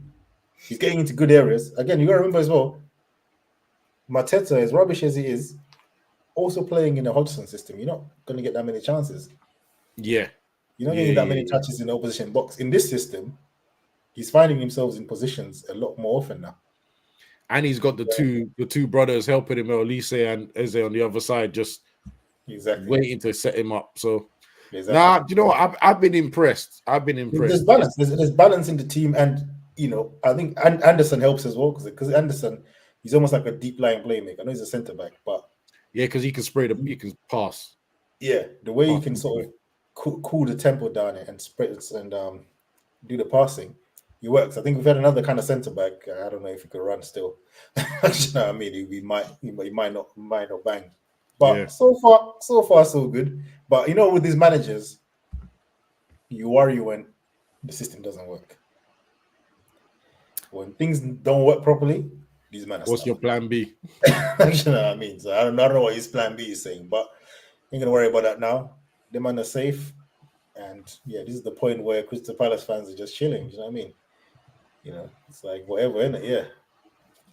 He's getting into good areas. Again, you got to remember as well, Mateta, as rubbish as he is, also playing in a Hodgson system. You're not going to get that many chances. Yeah. You're not getting that many touches in the opposition box. In this system, he's finding himself in positions a lot more often now. And he's got the two brothers helping him, Elise and Eze on the other side, just waiting to set him up. So, nah, you know what? I've been impressed. There's balance. There's balance in the team, and you know, I think Anderson helps as well because Anderson, he's almost like a deep line playmaker. I know he's a centre back, but because he can he can pass. Yeah, the way he can sort of cool the tempo down and spread it and do the passing. He works. I think we've had another kind of centre back. I don't know if he could run still. You know what I mean? He might not bang. But so far so good. But you know, with these managers, you worry when the system doesn't work. When things don't work properly, these men are What's your plan B? You know what I mean? So I don't know what his plan B is saying, but ain't gonna worry about that now. The man are safe. And yeah, this is the point where Crystal Palace fans are just chilling. You know what I mean? You know, it's like whatever, innit? Yeah.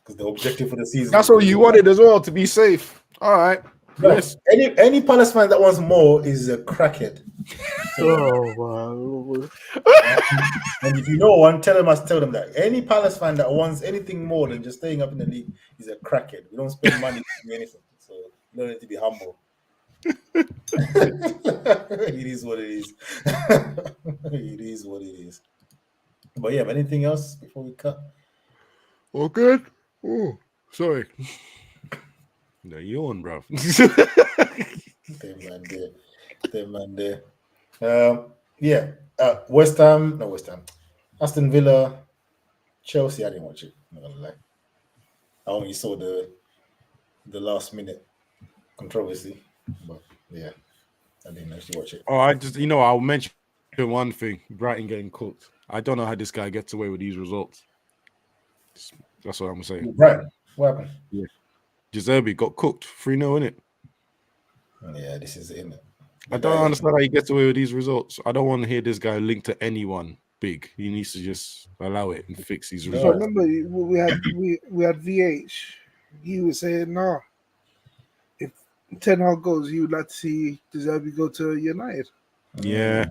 Because the objective for the season. That's all you wanted as well, to be safe. All right. No, any Palace fan that wants more is a crackhead. Oh wow. And if you know one, tell them that. Any Palace fan that wants anything more than just staying up in the league is a crackhead. We don't spend money to do anything. So you don't need to be humble. It is what it is. It is what it is. But yeah, anything else before we cut? All good? Oh, sorry. No, you on, bro. Them man there. Yeah, Aston Villa, Chelsea. I didn't watch it. I'm not gonna lie. I only saw the last minute controversy, but yeah, I didn't actually watch it. Oh, I'll mention one thing: Brighton getting cooked. I don't know how this guy gets away with these results. That's what I'm saying. Right. What happened? Yeah. Giuseppe got cooked 3-0, innit? Yeah, this is it, innit? I don't understand how he gets away with these results. I don't want to hear this guy linked to anyone big. He needs to just allow it and fix these So results. remember, we had VH. He was saying, "No, if Ten Hag goes, he would like to see Deserby go to United." Yeah.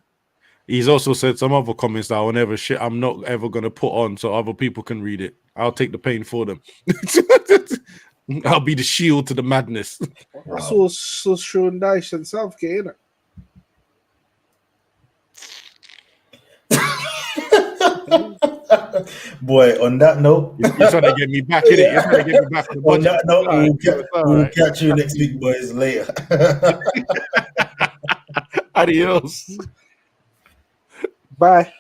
He's also said some other comments that I'm not ever going to put on so other people can read it. I'll take the pain for them. I'll be the shield to the madness. I saw Sean Dyche and Southgate, innit? Boy, on that note, you're trying to get me back in it. You're trying to get me back. On that note, we'll catch you next week, boys. Later. Adios. Bye.